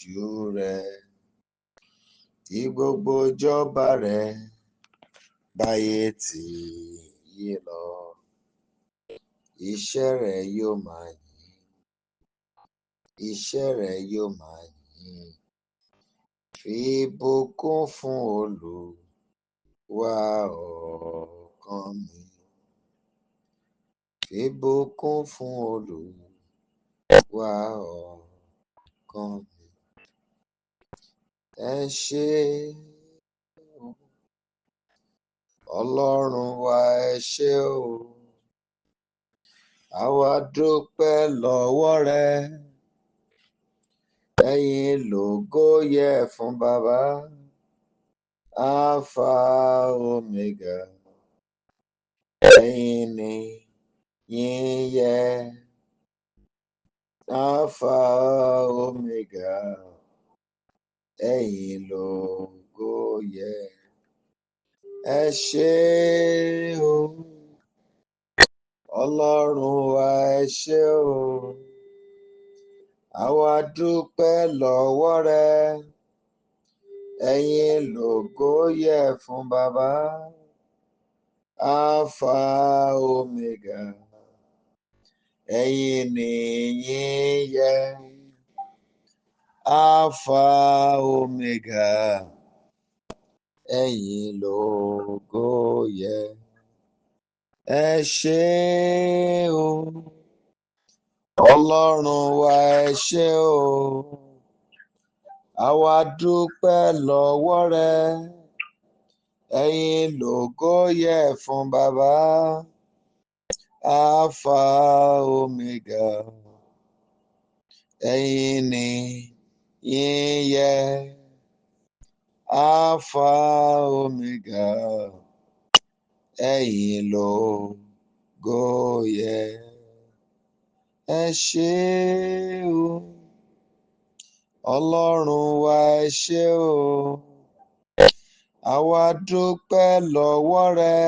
ojú rẹ̀, tí gbogbo ìjọba rẹ̀ báyé tí yí lọ. Iṣẹ́ rẹ̀ yóò máa yìn, iṣẹ́ rẹ̀ yóò máa yìn. Fi ìbùkún fún Olúwa ọkàn mi. Fi ìbùkún fún Olúwa ọkàn mi. Ẹ ṣé o, Ọlọ́run wa, ẹ ṣé o. Àwa dúpẹ́ lọ́wọ́ rẹ. Ẹ̀yin lógo yẹ fún Baba, Alpha Omega. Ẹ̀yin ni yìn yẹ, Alpha Omega. Ẹ̀yin lógo yẹ. Ẹ ṣé o, Ọlọ́run wa, ẹ ṣé o. Àwa dúpẹ́ lọ́wọ́ rẹ. Ẹ̀yin lógo yẹ fún Baba, Alpha Omega. Ẹ̀yin ni yìn yẹ, Alpha Omega. Ẹ̀yin lógo yẹ. Ẹ ṣé o, Ọlọ́run wa, ẹ ṣé o. Àwa dúpẹ́ lọ́wọ́ rẹ. Ẹ̀yin lógo yẹ fún Baba, Alpha Omega. Ẹ̀yin ni yìn yẹ, Alpha Omega. Ẹ̀yin lógo yẹ. Ẹ ṣé o, Ọlọ́run wa, ẹ ṣé o. Àwa dúpẹ́ lọ́wọ́ rẹ.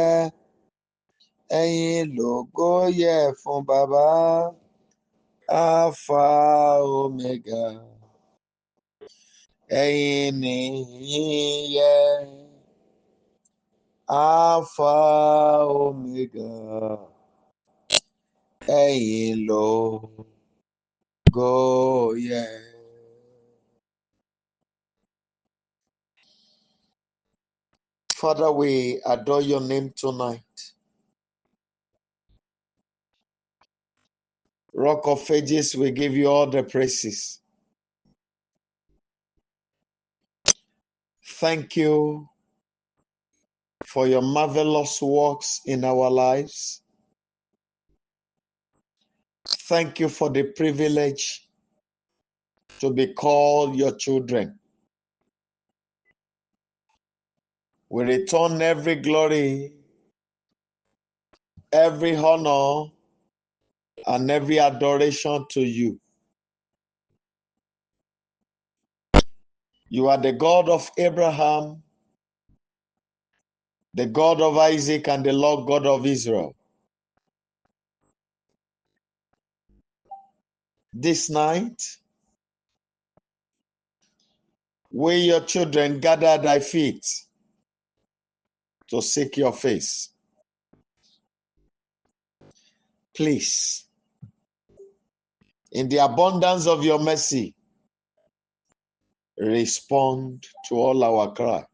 Ẹ̀yin lógo yẹ fún Baba, Alpha Omega. Ẹ̀yin ni yìn yẹ, Alpha Omega. Ẹ̀yin lógo yẹ. Father, we adore your name tonight. Rock of Ages, we give you all the praises. Thank you for your marvelous works in our lives. Thank you for the privilege to be called your children. We return every glory, every honor, and every adoration to you. You are the God of Abraham, the God of Isaac, and the Lord God of Israel. This night, we, your children, gather at thy feet to seek your face. Please, in the abundance of your mercy, respond to all our cry.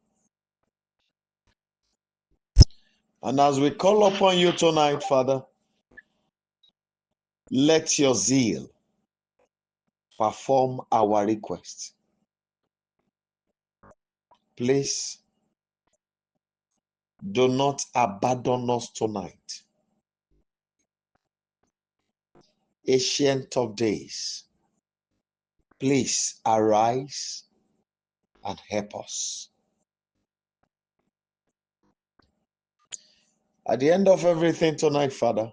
And as we call upon you tonight, Father, let your zeal perform our request. Please, do not abandon us tonight. Ancient of days, please arise and help us. At the end of everything tonight, Father,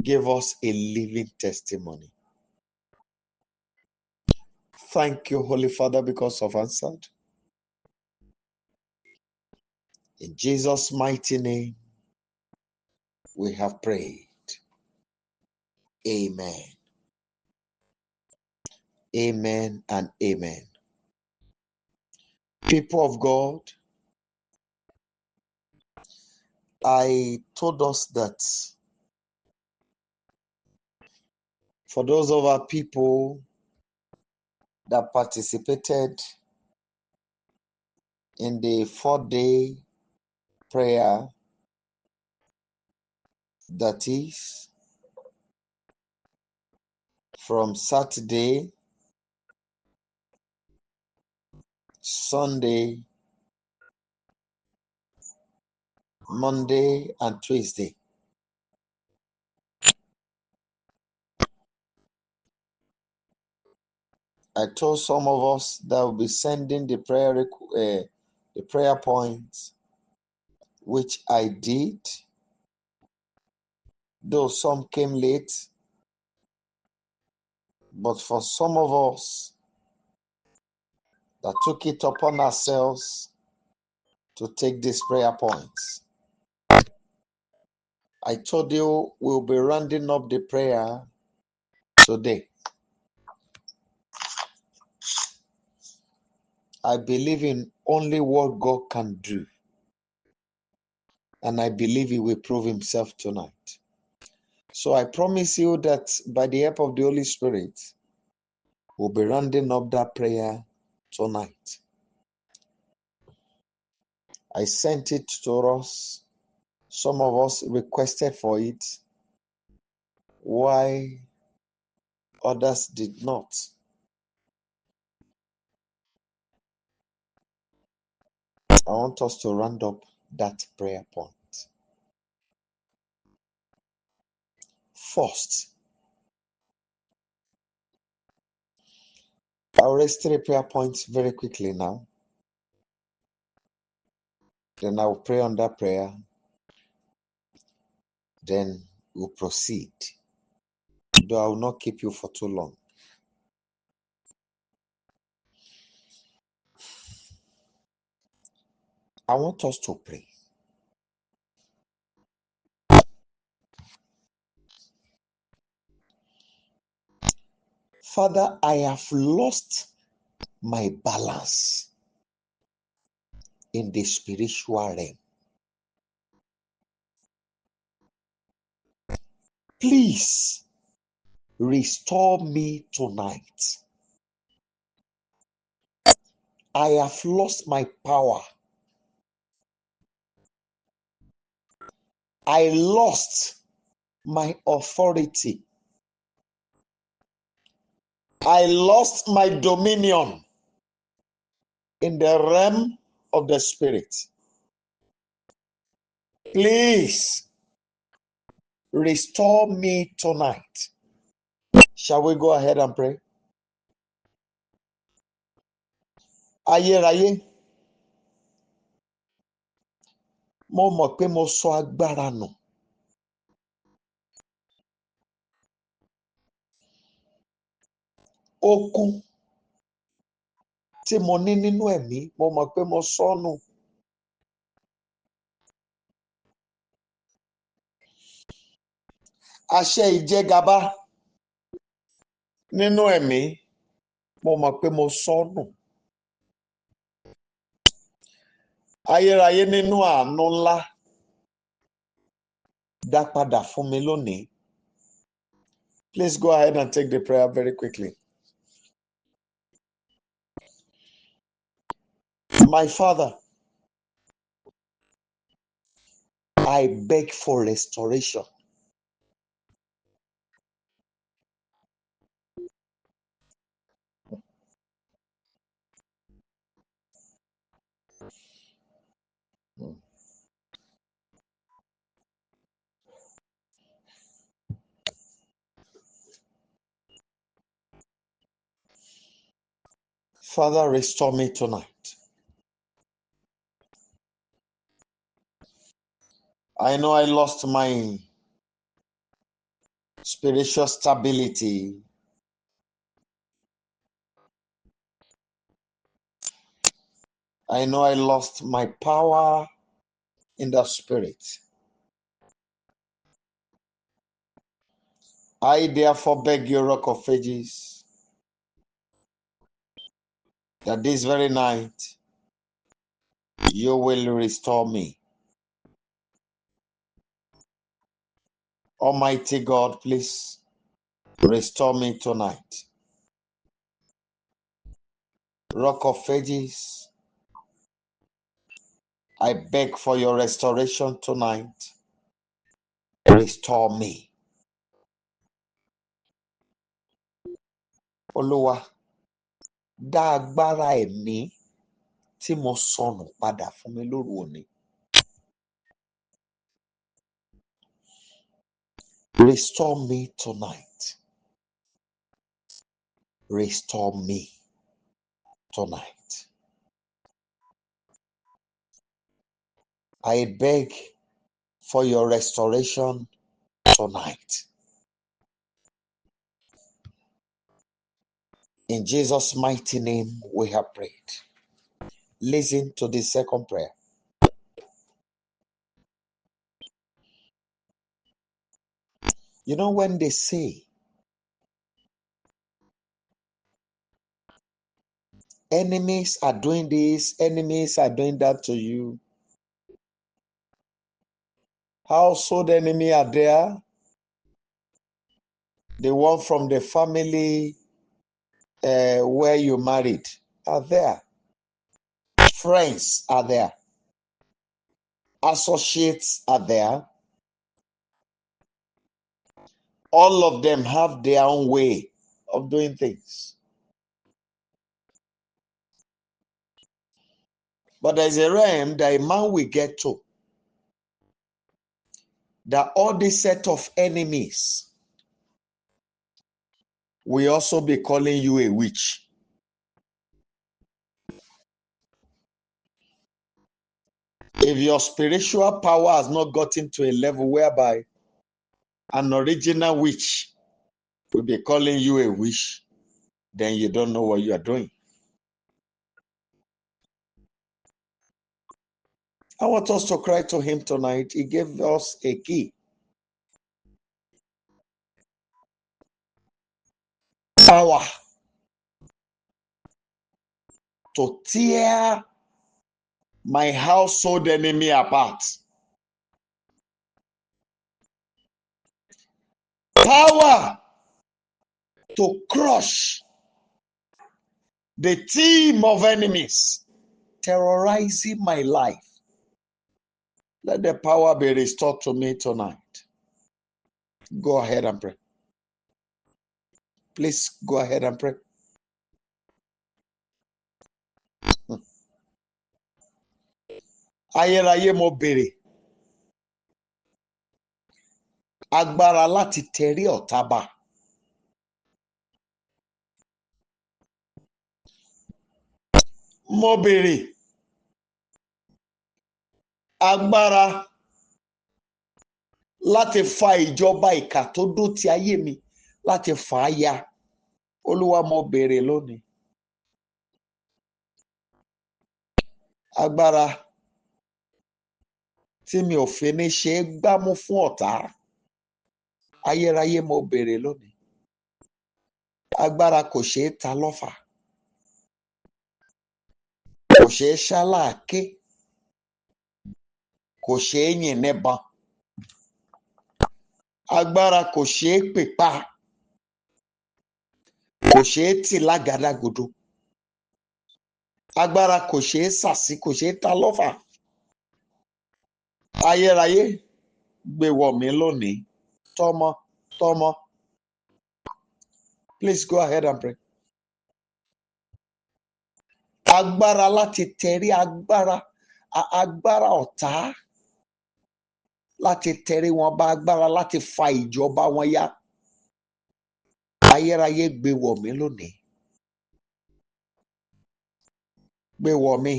give us a living testimony. Thank you, Holy Father, because of answered. In Jesus' mighty name, we have prayed. Amen. Amen and amen. People of God, I told us that for those of our people that participated in the 4-day prayer, that is from Saturday, Sunday, Monday, and Tuesday. I told some of us that will be sending the prayer points, which I did, though some came late. But for some of us that took it upon ourselves to take these prayer points, I told you we'll be rounding up the prayer today. I believe in only what God can do, and I believe He will prove Himself tonight. So I promise you that by the help of the Holy Spirit, we'll be rounding up that prayer tonight. I sent it to us. Some of us requested for it. Why others did not? I want us to round up that prayer point. First, I'll raise 3 prayer points very quickly now. Then I'll pray on that prayer. Then we'll proceed. Though I will not keep you for too long. I want us to pray. Father, I have lost my balance in the spiritual realm. Please restore me tonight. I have lost my power. I lost my authority. I lost my dominion in the realm of the spirit. Please restore me tonight. Shall we go ahead and pray? Ayérayé, mo mọ̀ pé mo sọ agbára nù. Okun tí mo ní nínú ẹ̀mí, mo mọ̀ pé mo sọ nù. Àṣẹ ìjẹgàba nínú ẹ̀mí, mo mọ̀ pé mo sọ nù. Ayérayé nínú àánú ńlá, dá padà fún mi lónìí. Please go ahead and take the prayer very quickly. My Father, I beg for restoration. Father, restore me tonight. I know I lost my spiritual stability. I know I lost my power in the spirit. I therefore beg you, Rock of Ages, that this very night you will restore me. Almighty God, please restore me tonight. Rock of Ages, I beg for your restoration tonight. Restore me. Olúwa, dá agbára ẹ̀mí tí mo sọnù padà fún mi lóru òní. Restore me tonight. Restore me tonight. I beg for your restoration tonight. In Jesus' mighty name we have prayed. Listen to the second prayer. You know, when they say enemies are doing this, enemies are doing that to you, household enemy are there, the one from the family where you married are there, friends are there, associates are there. All of them have their own way of doing things. But there's a realm that a man will get to, that all this set of enemies will also be calling you a witch. If your spiritual power has not gotten to a level whereby an original witch will be calling you a witch, then you don't know what you are doing. I want us to cry to him tonight. He gave us a key. Power to tear my household enemy apart. Power to crush the team of enemies terrorizing my life. Let the power be restored to me tonight. Go ahead and pray. Please go ahead and pray. Ayérayé mo béèrè agbára láti tẹrí ọ̀tá ba. Mo béèrè agbára láti fa ìjọba ìkà tó dó ti ayé mi láti fà á ya. Olúwa mo béèrè lónìí. Agbára tí mi ò fi ní ṣe é gbámú fún ọ̀tá. Ayérayé mo béèrè lónìí. Agbára kò ṣeé ta lọ́fà. Kò ṣeé ṣáláàké. Kò ṣeé yìn níbọn. Agbára kò ṣeé pè pa. Kò ṣeé tì lágàdàgodo. Agbára kò ṣeé sàsí, kò ṣeé ta lọ́fà. Ayérayé gbé wọ̀ mí lónìí. Tọmọ, tọmọ. Please go ahead and pray. Agbára láti tẹrí agbára ọ̀tá. Láti tẹrí wọn bá, agbára láti fa ìjọba wọn ya. Ayérayé gbé wọ̀ mí lónìí. Gbé wọ̀ mí.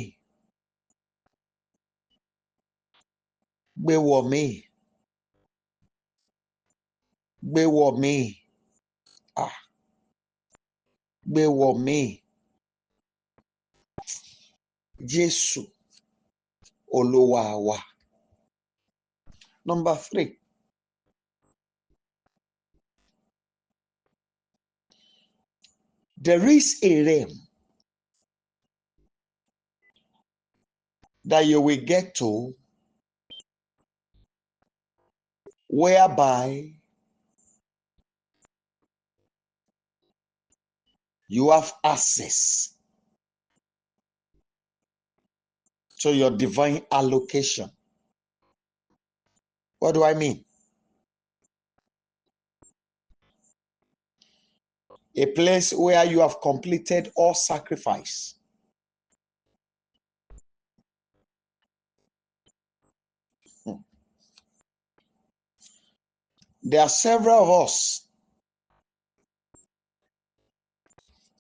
Gbé wọ̀ mí. Gbé wọ̀ mí. Gbé wọ̀ mí. Jésù Olúwa wa. Number 3. There is a realm that you will get to whereby you have access to your divine allocation. What do I mean? A place where you have completed all sacrifice. There are several of us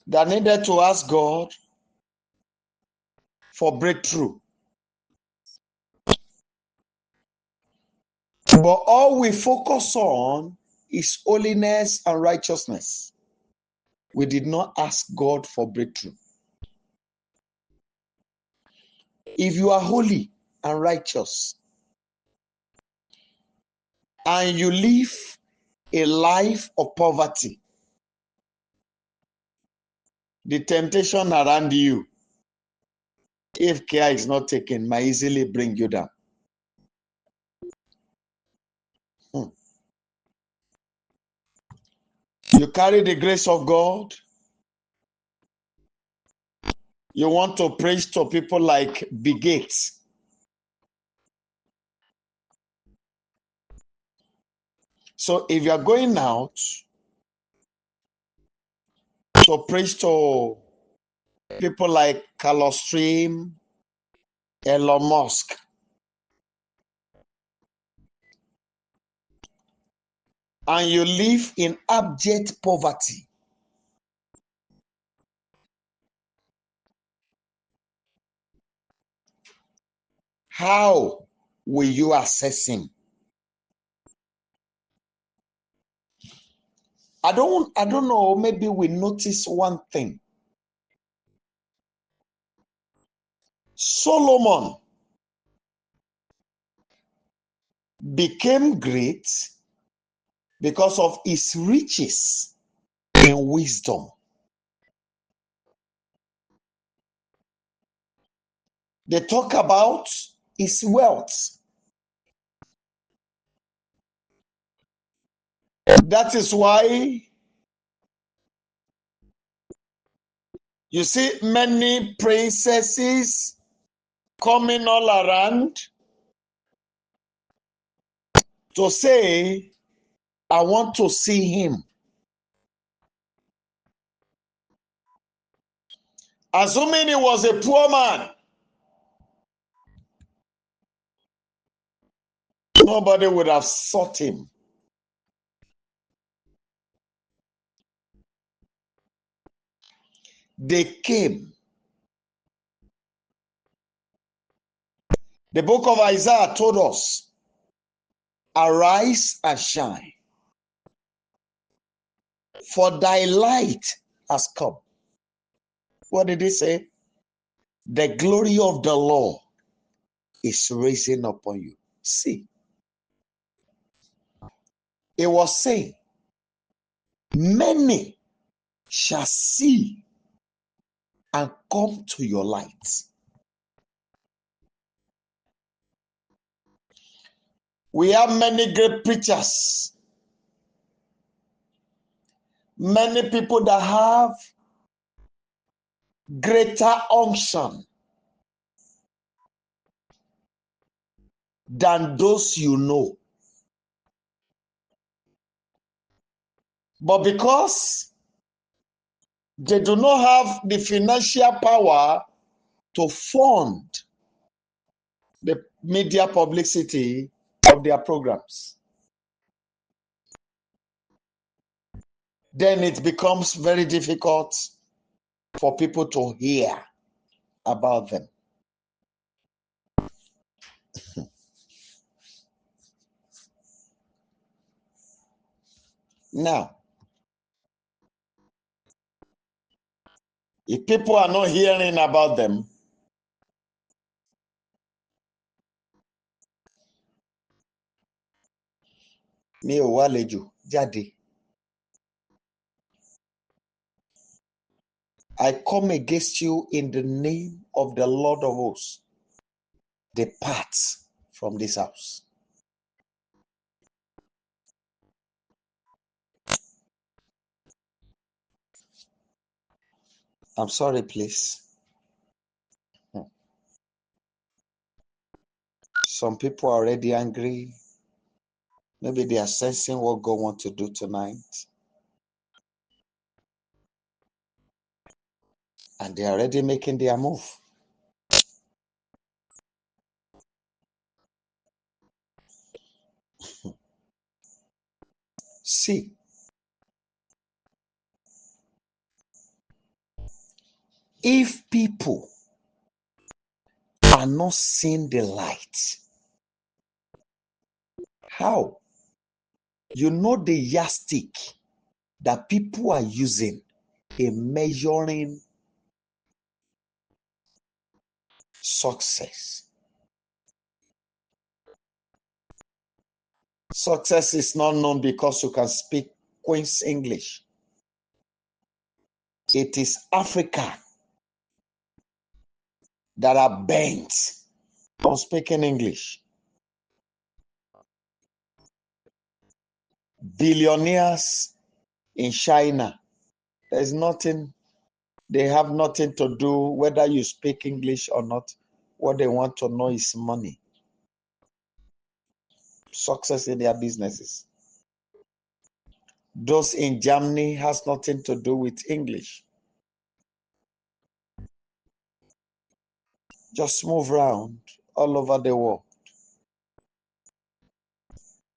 that needed to ask God for breakthrough. But all we focus on is holiness and righteousness. We did not ask God for breakthrough. If you are holy and righteous and you live a life of poverty, the temptation around you, if care is not taken, might easily bring you down. You carry the grace of God. You want to preach to people like Bill Gates. So if you are going out to preach to people like Carlos Stream, Elon Musk, and you live in abject poverty, how will you assess him? I don't know, maybe we notice one thing. Solomon became great because of his riches in wisdom. They talk about his wealth. That is why you see many princesses coming all around to say, I want to see him. Assuming he was a poor man, nobody would have sought him. They came. The book of Isaiah told us, arise and shine, for thy light has come. What did he say? The glory of the Lord is rising upon you. See, it was saying, many shall see and come to your light. We have many great preachers, many people that have greater unction than those you know. But because they do not have the financial power to fund the media publicity of their programs, then it becomes very difficult for people to hear about them. Now, if people are not hearing about them, mi ò wá lejò jáde. I come against you in the name of the Lord of hosts. depart from this house. I'm sorry, please. Some people are already angry. Maybe they are sensing what God wants to do tonight. And they are already making their move. See, if people are not seeing the light, how? You know the yardstick that people are using in measuring success. Success is not known because you can speak Queen's English. It is Africa that are bent on speaking English. Billionaires in China, there's nothing, they have nothing to do whether you speak English or not. What they want to know is money. Success in their businesses. Those in Germany has nothing to do with English. Just move around all over the world.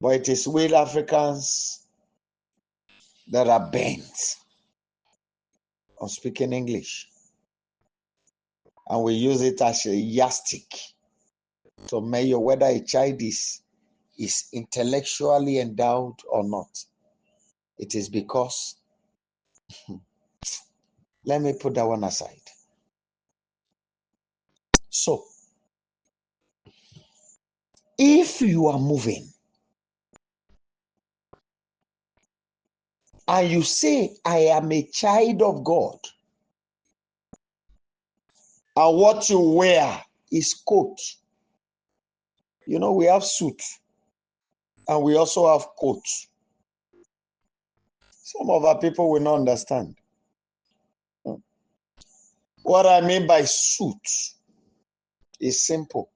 But it is we Africans that are bent on speaking English. And we use it as a yardstick to measure whether a child is intellectually endowed or not. It is because, let me put that one aside. So, if you are moving and you say, I am a child of God, and what you wear is coat. You know, we have suit and we also have coats. Some of our people will not understand. What I mean by suit is simple.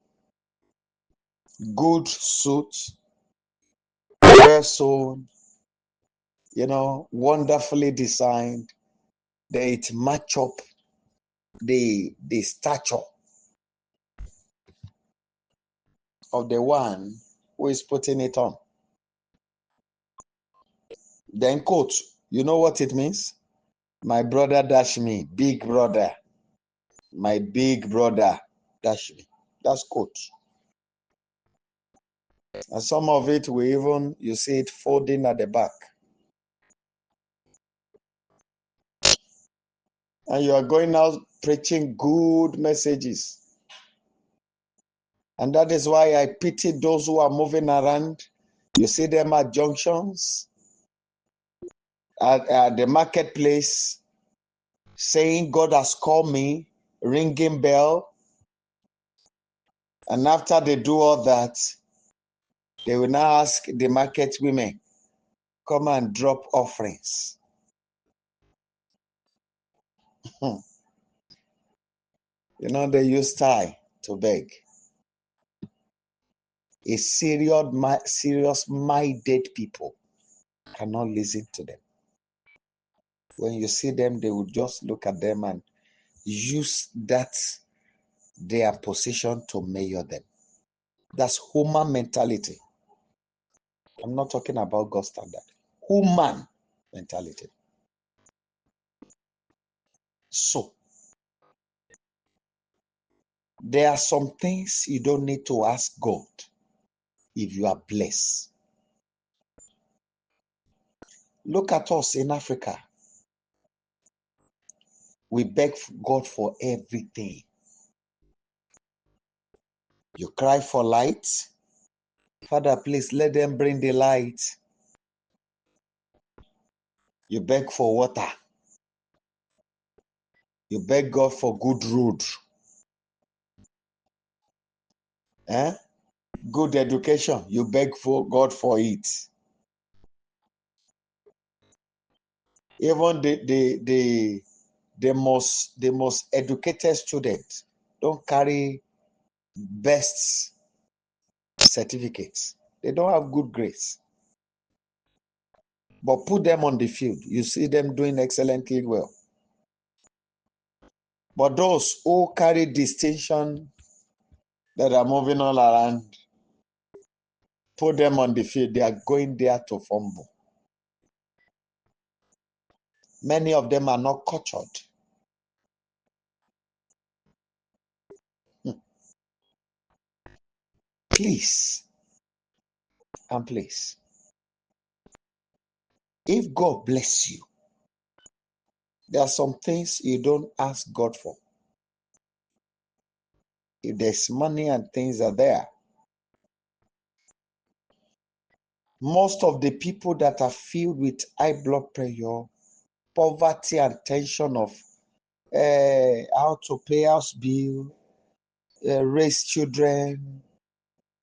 Good suit, well sewn, wonderfully designed. Then it match up the stature of the one who is putting it on. Then coat, you know what it means? My brother dash me, big brother. My big brother dash me. That's coat. And some of it you see it folding at the back. And you are going out preaching good messages. And that is why I pity those who are moving around. You see them at junctions, at the marketplace, saying, God has called me, ringing bell. And after they do all that, they will now ask the market women, come and drop offerings. They use tie to beg. A serious-minded people cannot listen to them. When you see them, they will just look at them and use their position to measure them. That's human mentality. I'm not talking about God's standard. Human mentality. So, there are some things you don't need to ask God if you are blessed. Look at us in Africa. We beg God for everything. You cry for light. Father, please let them bring the light. You beg for water. You beg God for good road. Eh? Good education, you beg for God for it. Even the most educated students don't carry best certificates. They don't have good grades. But put them on the field, you see them doing excellently well. But those who carry distinction that are moving all around, put them on the field, they are going there to fumble. Many of them are not cultured. Please and please, if God bless you, there are some things you don't ask God for. If there's money and things are there, most of the people that are filled with high blood pressure, poverty and tension of how to pay house bill, raise children,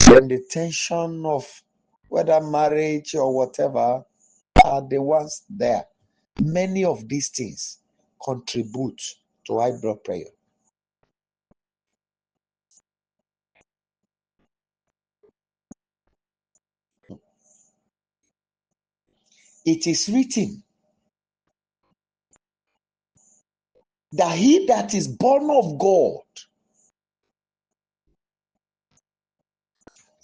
and the tension of whether marriage or whatever are the ones there. Many of these things contribute to high blood pressure. It is written that he that is born of God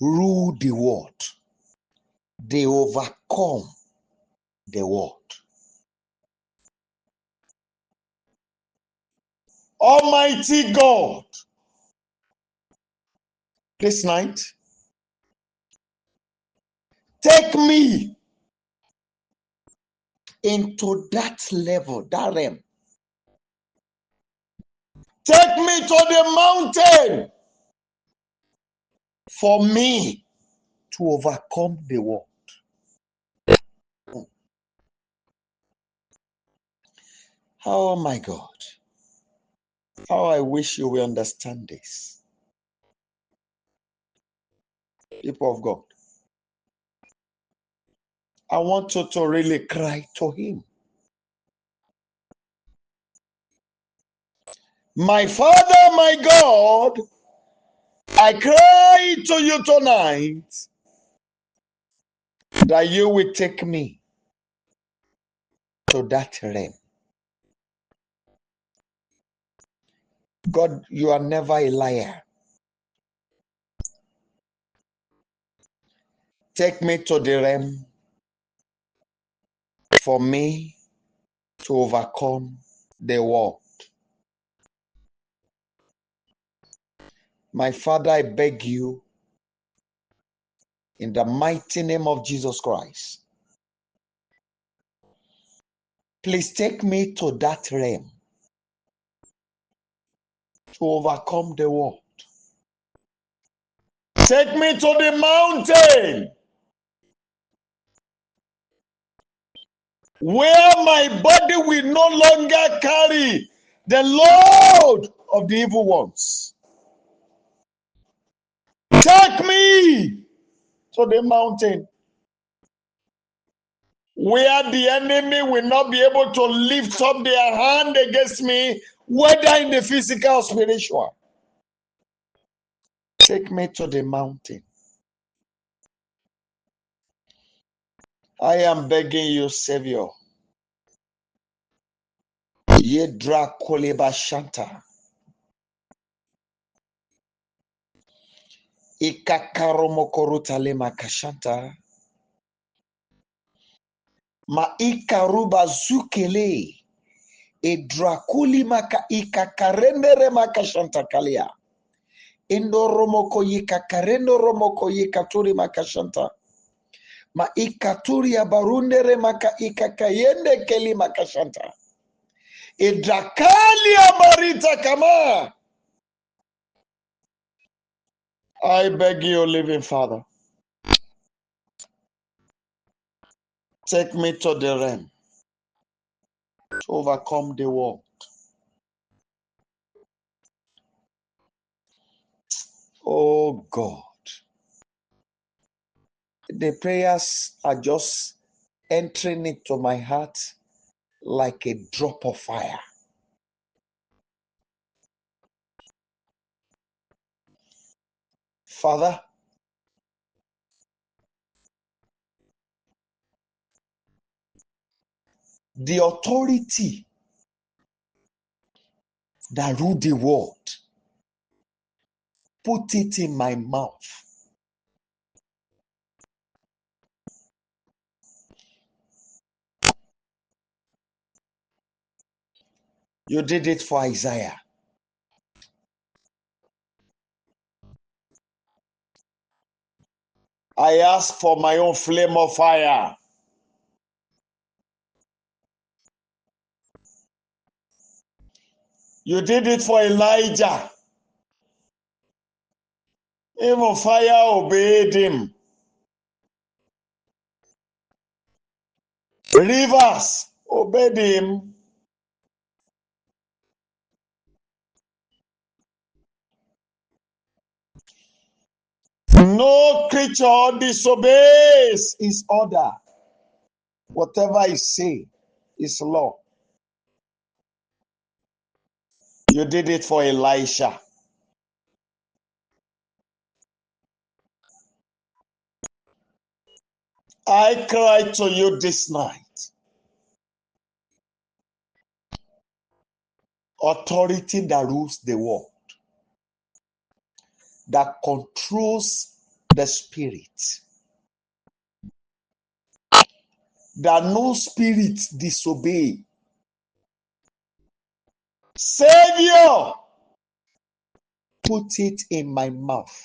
rule the world. They overcome the world. Almighty God, this night, take me into that level, that realm. Take me to the mountain for me to overcome the world. Oh my God. How I wish you will understand this. People of God, I want you to really cry to him. My Father, my God, I cry to you tonight that you will take me to that realm. God, you are never a liar. Take me to the realm for me to overcome the world. My Father, I beg you in the mighty name of Jesus Christ, please take me to that realm to overcome the world. Take me to the mountain where my body will no longer carry the load of the evil ones. Take me to the mountain where the enemy will not be able to lift up their hand against me, whether in the physical or spiritual. Take me to the mountain. I am begging you, Savior. Yedra koleba shanta. Ikakaromokoruta lema kashanta. Ma ikaruba zukele. Edrakuli maka ikakarendere makashanta kalia. Indo romoko yikakarendo romoko yikaturi makashanta. Ma ikaturi ya barundere maka ikakayende keli makashanta. Idrakali ya marita kama. I beg you, living Father, take me to the realm to overcome the world. Oh God. The prayers are just entering into my heart like a drop of fire. Father, the authority that rule the world, put it in my mouth. You did it for Isaiah. I ask for my own flame of fire. You did it for Elijah. Even fire obeyed him. Rivers obeyed him. No creature disobeys his order. Whatever he say is law. You did it for Elisha. I cry to you this night. Authority that rules the world, that controls the spirit, that no spirit disobey. Savior, put it in my mouth.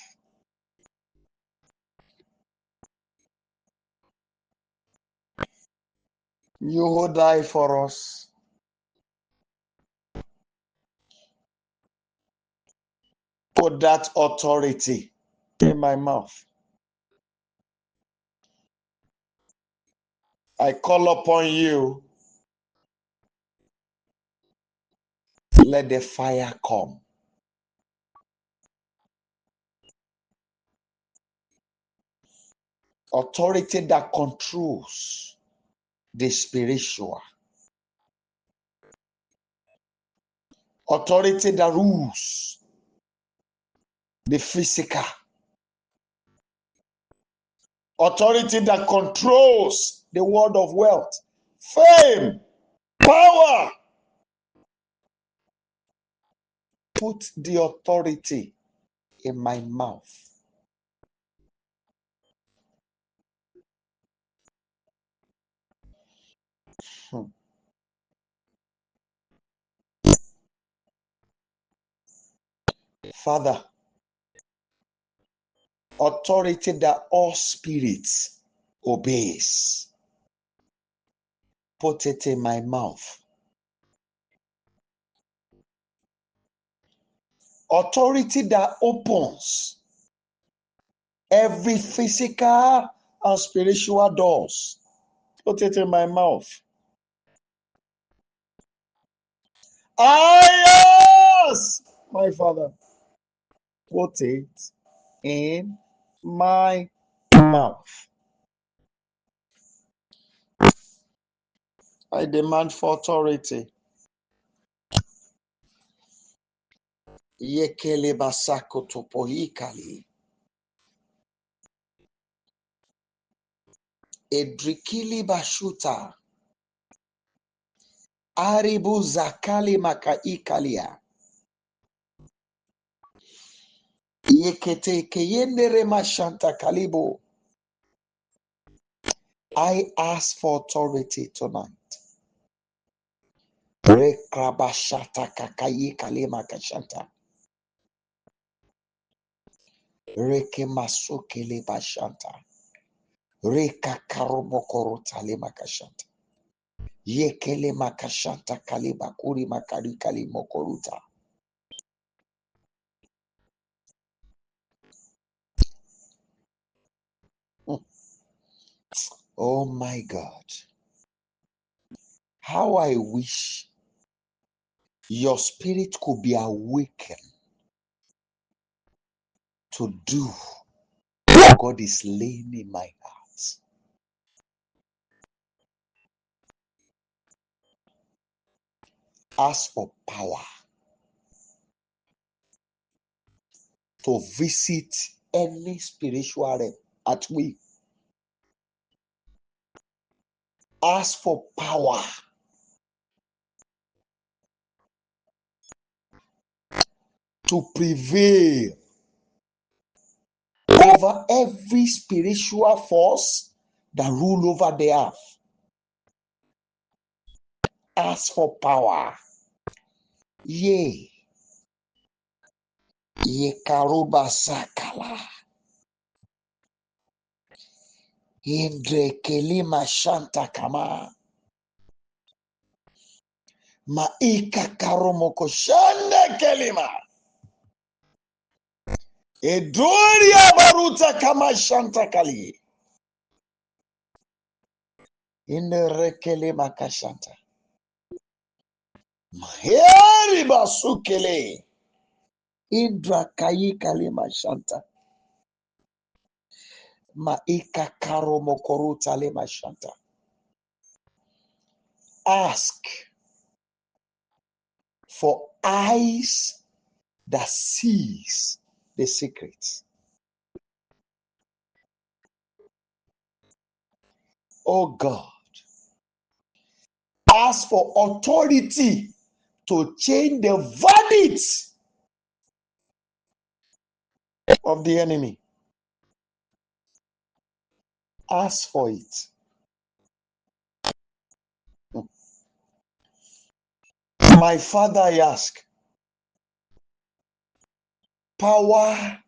You who die for us, put that authority in my mouth. I call upon you. Let the fire come. Authority that controls the spiritual. Authority that rules the physical. Authority that controls the world of wealth, fame, power. Put the authority in my mouth. Father, authority that all spirits obeys. Put it in my mouth. Authority that opens every physical and spiritual doors. Put it in my mouth. I ask, my Father, put it in my mouth. I demand for authority. Yekele basako topohikali. Edrikili bashuta. Aribu zakali makaikalia. Yekete keyendere mashanta kalibu. I ask for authority tonight. Rekrabashata kakayi kalima kashanta. Reke masukele bashanta. Reka karobokoro talima kashanta. Yekele makashanta kaliba kuri makari kalimokoruta. Oh my God. How I wish your spirit could be awakened to do what God is laying in my heart. Ask for power to visit any spiritual realm at will. Ask for power to prevail over every spiritual force that rule over the earth. Ask for power. Yea. Ye karuba sakala. Indre kelima shanta kama. Maika karomoko shande kelima. Edoria baruta kama shanta kali. Indre kelima kashanta. Maheri basukele. Indra kayi kalima shanta. Maika karomokoruta lema shanta. Ask for eyes that sees the secrets. Oh God, ask for authority to change the verdict of the enemy. Ask for it. My Father, I ask power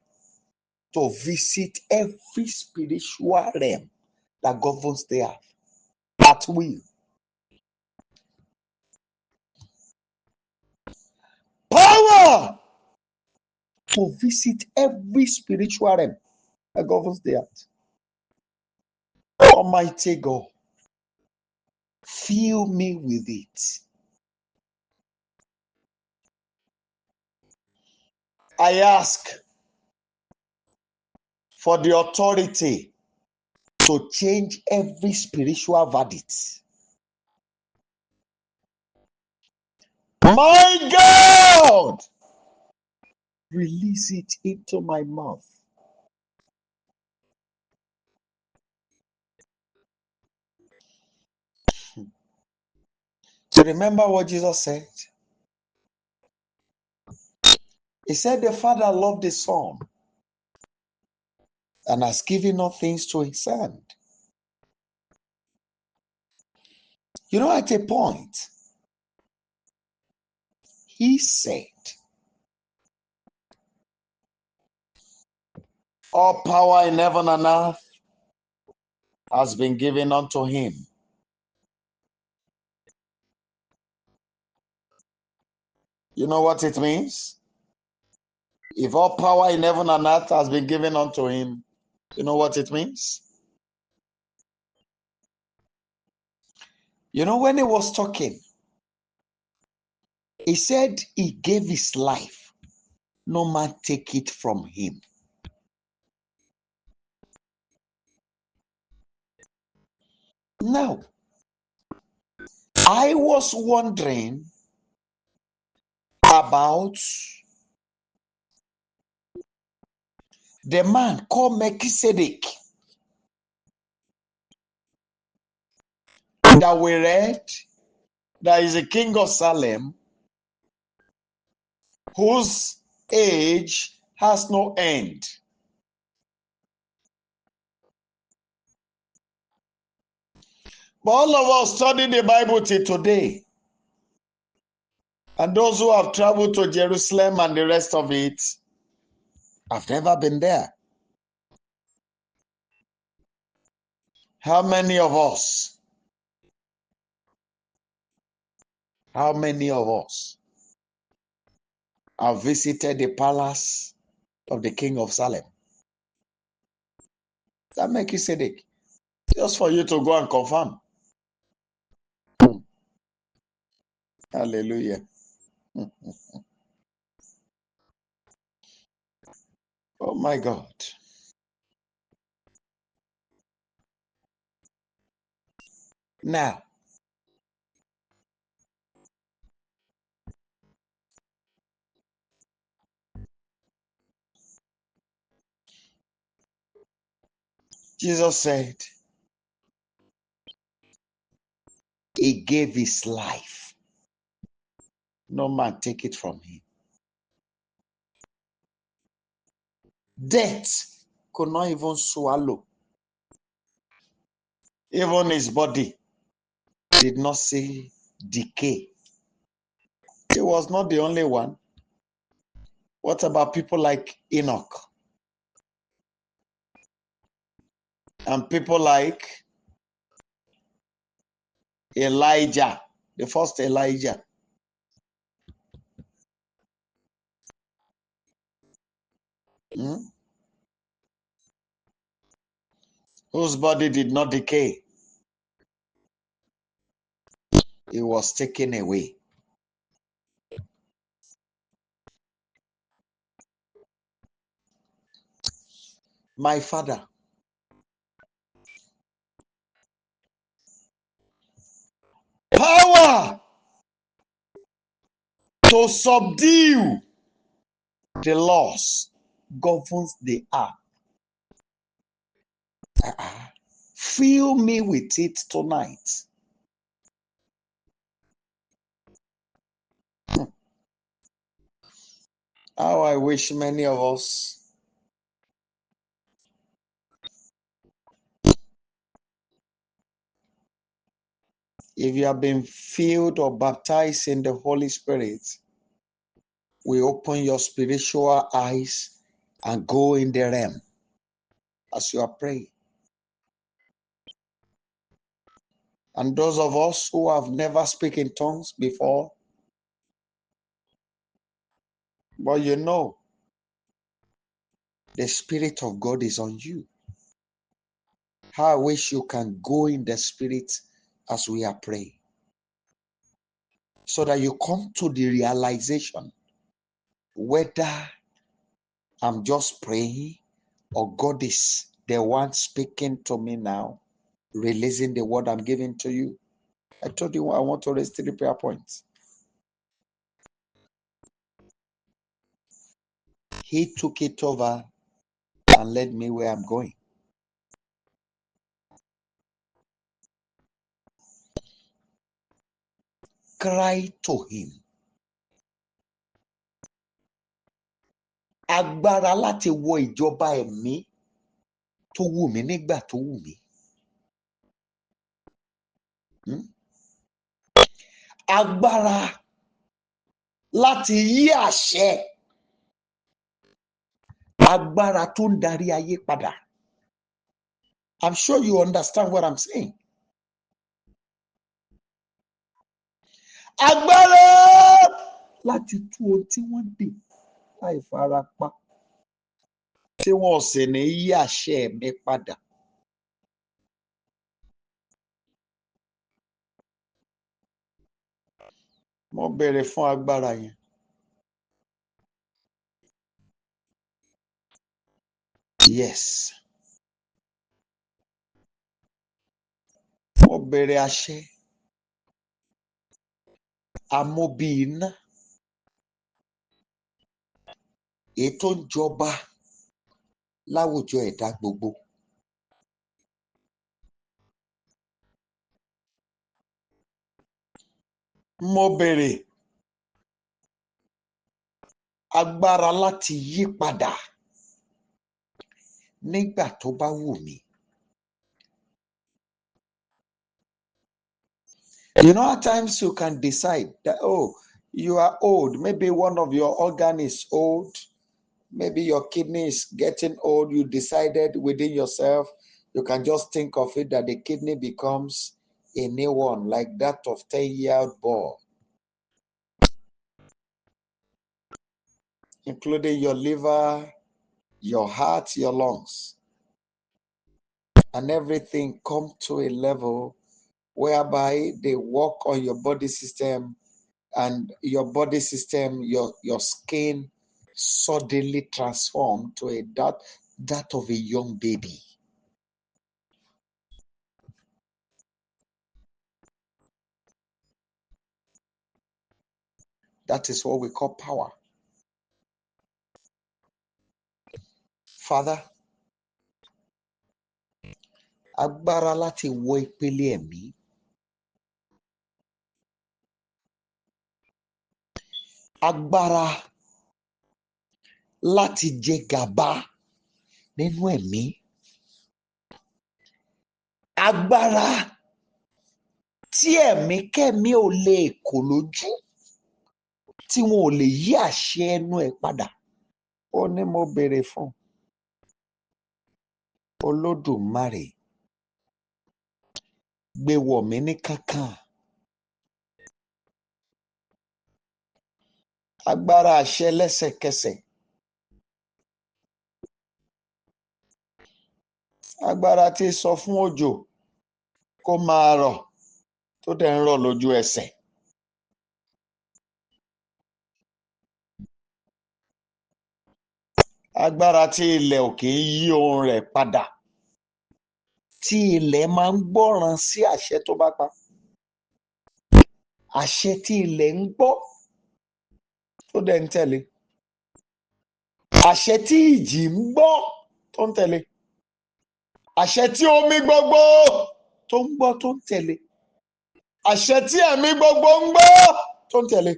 to visit every spiritual realm that governs the earth at will. Power to visit every spiritual realm that governs the earth. Almighty God, fill me with it. I ask for the authority to change every spiritual verdict. My God, release it into my mouth. So remember what Jesus said? He said the Father loved the Son and has given all things to his hand. You know, at a point, he said, all power in heaven and earth has been given unto him. You know what it means? If all power in heaven and earth has been given unto him, you know what it means? You know, when he was talking, he said he gave his life. No man take it from him. Now, I was wondering about the man called Melchizedek that we read, that is a king of Salem, whose age has no end. But all of us study the Bible till today. And those who have traveled to Jerusalem and the rest of it have never been there. How many of us have visited the palace of the king of Salem? That Melchizedek. Just for you to go and confirm. Hallelujah. Oh Oh my God. Now, Jesus said he gave his life. No man take it from him. Death could not even swallow. Even his body did not see decay. He was not the only one. What about people like Enoch? And people like Elijah, the first Elijah. Hmm? Whose body did not decay. It was taken away. My Father, power to subdue the laws governs the earth. Fill me with it tonight. How I wish many of us if you have been filled or baptized in the Holy Spirit, we open your spiritual eyes and go in the realm as you are praying. And those of us who have never spoken in tongues before, but you know, the Spirit of God is on you. How I wish you can go in the Spirit as we are praying, so that you come to the realization whether I'm just praying or God is the one speaking to me now, releasing the word I'm giving to you. I told you I want to raise 3 prayer points. He took it over and led me where I'm going. Cry to him. Agbára láti wọ ìjọba ẹ̀mí tó wù mí nígbà tó wù mí. Agbára láti yí àṣẹ. Agbára tó ń darí ayé padà. I'm sure you understand what I'm saying. Agbára láti tú ohun tí wọ́n dè láì fara pa. Tí wọ́n sì ní yí àṣẹ mi padà. Mo béèrè fún agbára yẹn. Yes. Mo béèrè àṣẹ. Amóbi iná. Èyí tó ń jọba láwùjọ ẹ̀dá gbogbo. Mo béèrè agbára láti yí padà nígbà tó bá wù mí. You know, at times you can decide that, oh, you are old. Maybe one of your organ is old. Maybe your kidney is getting old. You decided within yourself, you can just think of it that the kidney becomes a new one, like that of 10-year-old boy, including your liver, your heart, your lungs, and everything come to a level whereby they work on your body system, and your body system, your skin, suddenly transformed to that of a young baby. That is what we call power. Father, agbára láti wọ ìpele ẹ̀mí. Agbára láti jẹ gàba nínú ẹ̀mí. Agbára tí ẹ̀mí kẹ́mí ò lè kò lójú, tí wọn ò lè yí àṣẹ ẹnu ẹ̀ padà. Ó ní mo béèrè fún. Olódùmarè gbé wọ̀ mí ní kánkán. Agbára àṣẹ lẹ́sẹ̀kẹsẹ̀. Agbára tí sọ fún òjò kó máa rọ̀ tó dẹ̀ ń rọ̀ lójú ẹsẹ̀. Agbára tí ilẹ̀ ò kì í yí ohun rẹ̀ padà, tí ilẹ̀ máa ń gbọ́ràn sí àṣẹ tó bá pa. Àṣẹ tí ilẹ̀ ń gbọ́ tó dẹ̀ ń tẹ̀lé. Àṣẹ tí ìjì ń gbọ́ tó ń tẹ̀lé. Àṣẹ tí omi gbogbo tó ń gbọ́ tó ń tẹ̀lé. Àṣẹ tí ẹ̀mí gbogbo ń gbọ́ tó ń tẹ̀lé.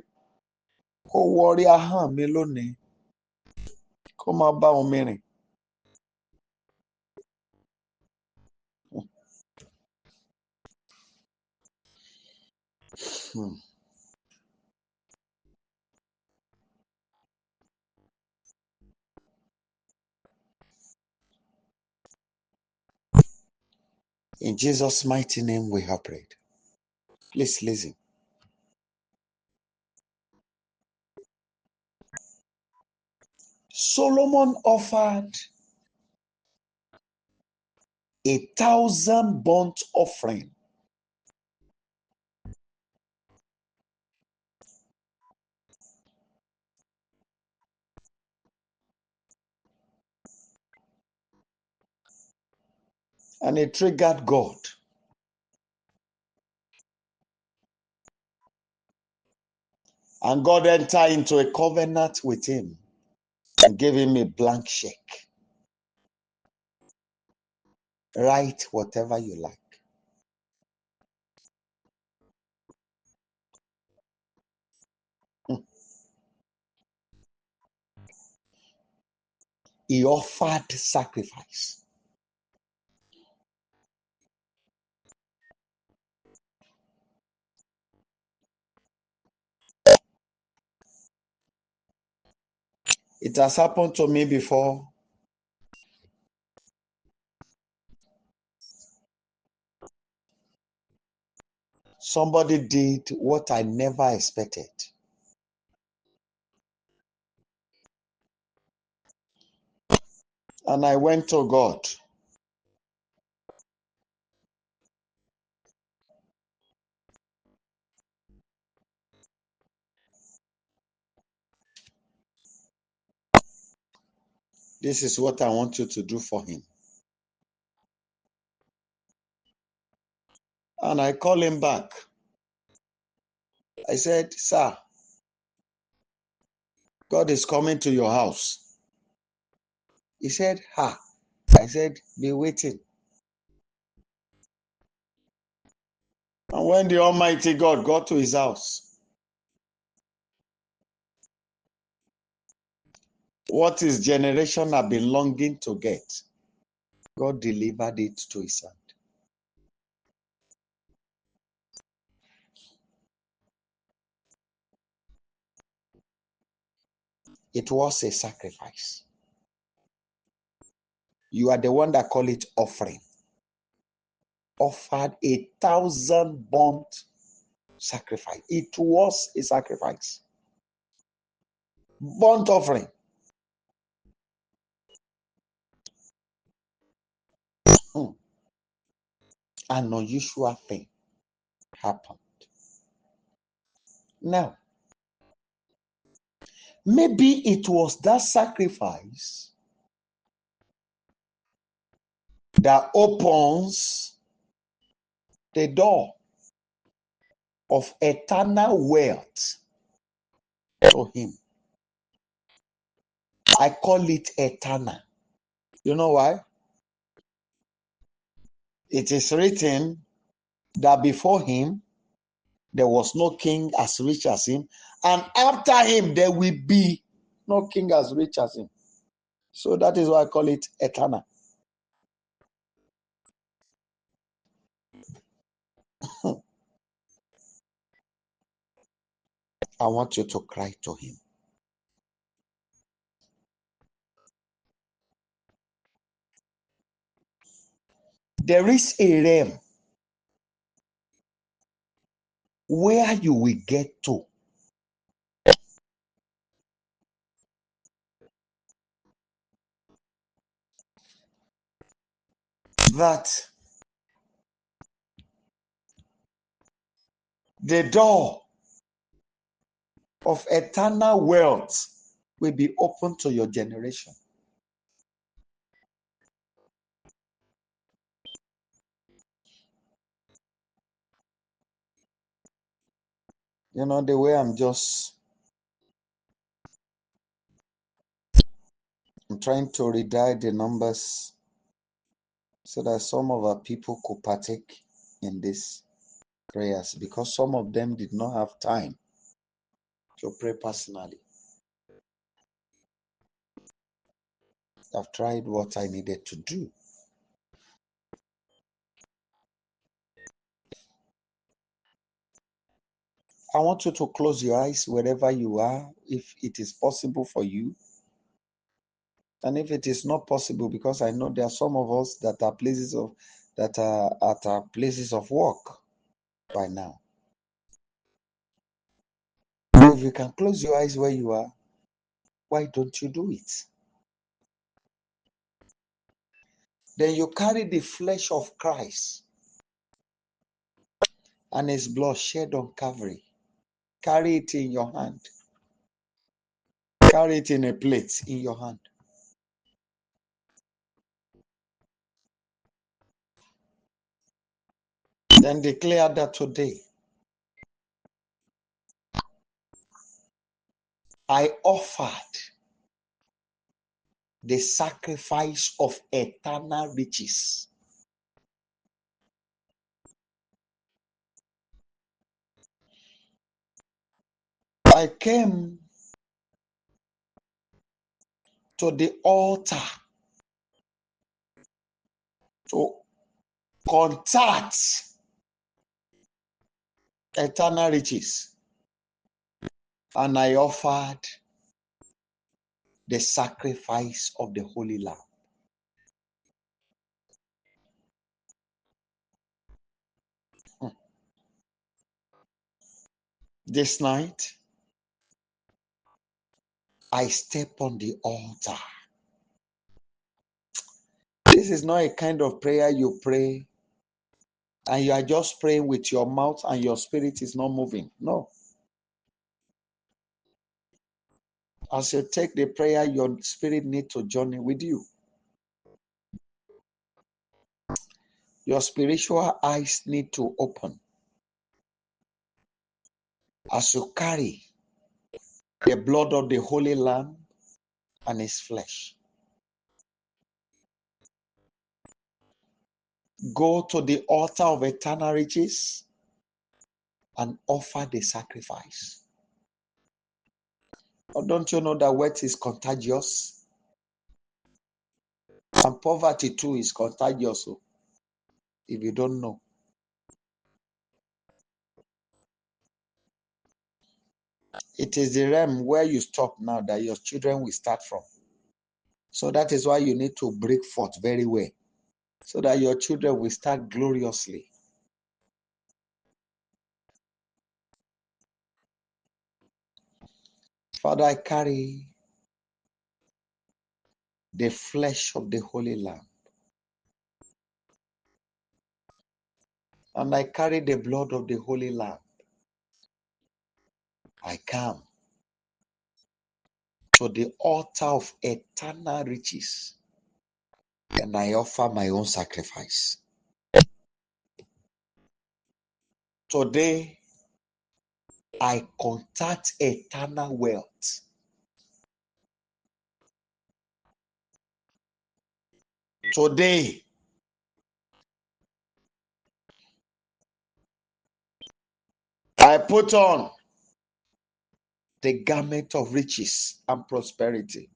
Kó wọ orí ahọ́n mi lónìí, kó máa bá omi rìn. In Jesus' mighty name we have prayed. Please listen. Solomon offered 1,000 burnt offering. And it triggered God. And God entered into a covenant with him and gave him a blank check. Write whatever you like. He offered sacrifice. It has happened to me before. Somebody did what I never expected. And I went to God. This is what I want you to do for him. And I called him back. I said, sir, God is coming to your house. He said, ha. I said, be waiting. And when the Almighty God got to his house, what his generation have been longing to get, God delivered it to his hand. It was a sacrifice. You are the one that call it offering. Offered 1,000 burnt sacrifice. It was a sacrifice. Burnt offering. An unusual thing happened. Now, Maybe it was that sacrifice that opens the door of eternal wealth to him. I call it eternal. You know why? It is written that before him there was no king as rich as him, and after him there will be no king as rich as him. So that is why I call it eternal. I want you to cry to him. There is a realm where you will get to that the door of eternal wealth will be open to your generation. You know, the way I'm trying to redirect the numbers so that some of our people could partake in these prayers, because some of them did not have time to pray personally. I've tried what I needed to do. I want you to close your eyes wherever you are, if it is possible for you. And if it is not possible, because I know there are some of us that are at our places of work by now. If you can close your eyes where you are, why don't you do it? Then you carry the flesh of Christ and his blood shed on Calvary. Carry it in your hand. Carry it in a plate in your hand. Then declare that today I offered the sacrifice of eternal riches. I came to the altar to contact eternal riches, and I offered the sacrifice of the Holy Lamb. This night, I step on the altar. This is not a kind of prayer you pray and you are just praying with your mouth and your spirit is not moving. No. As you take the prayer, your spirit needs to journey with you. Your spiritual eyes need to open as you carry the blood of the Holy Lamb and his flesh. Go to the altar of eternal riches and offer the sacrifice. Or don't you know that wealth is contagious? And poverty too is contagious, so if you don't know. It is the realm where you stop now that your children will start from. So that is why you need to break forth very well, so that your children will start gloriously. Father, I carry the flesh of the Holy Lamb, and I carry the blood of the Holy Lamb. I come to the altar of eternal riches, and I offer my own sacrifice. Today, I contact eternal wealth. Today, I put on the garment of riches and prosperity.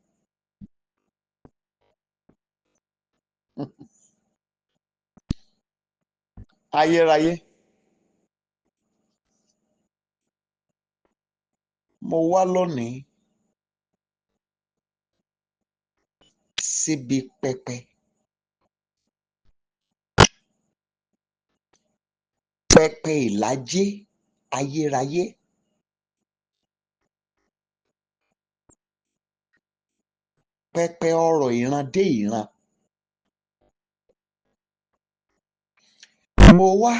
Ayérayé, mo wá lónìí síbi pẹpẹ. Pẹpẹ ìlàjẹ ayérayé. Pẹpẹ ọrọ̀ ìran dé ìran. Mo wá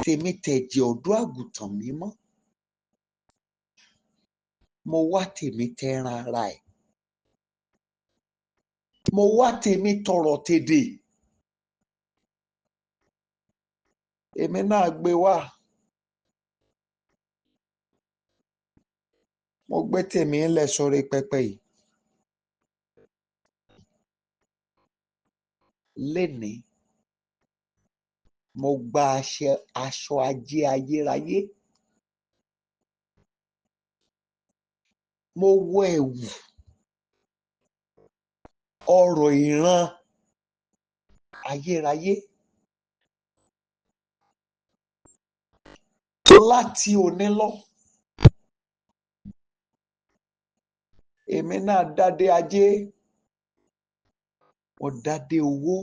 tèmi tẹ̀jẹ̀ ọ̀dọ́ àgùntàn mímọ́. Mo wá tèmi tẹran ara ẹ̀. Mo wá tèmi tọrọ̀ tèdè. Èmi náà gbé wá. Mo gbé tèmi ńlẹ̀ sórí pẹpẹ yìí. Lénìí, mo gba aṣọ ajé ayérayé. Mo wọ ẹ̀wù ọrọ̀ ìran ayérayé. Láti òní lọ, èmi náà dádé ajé. Mo dádé owó.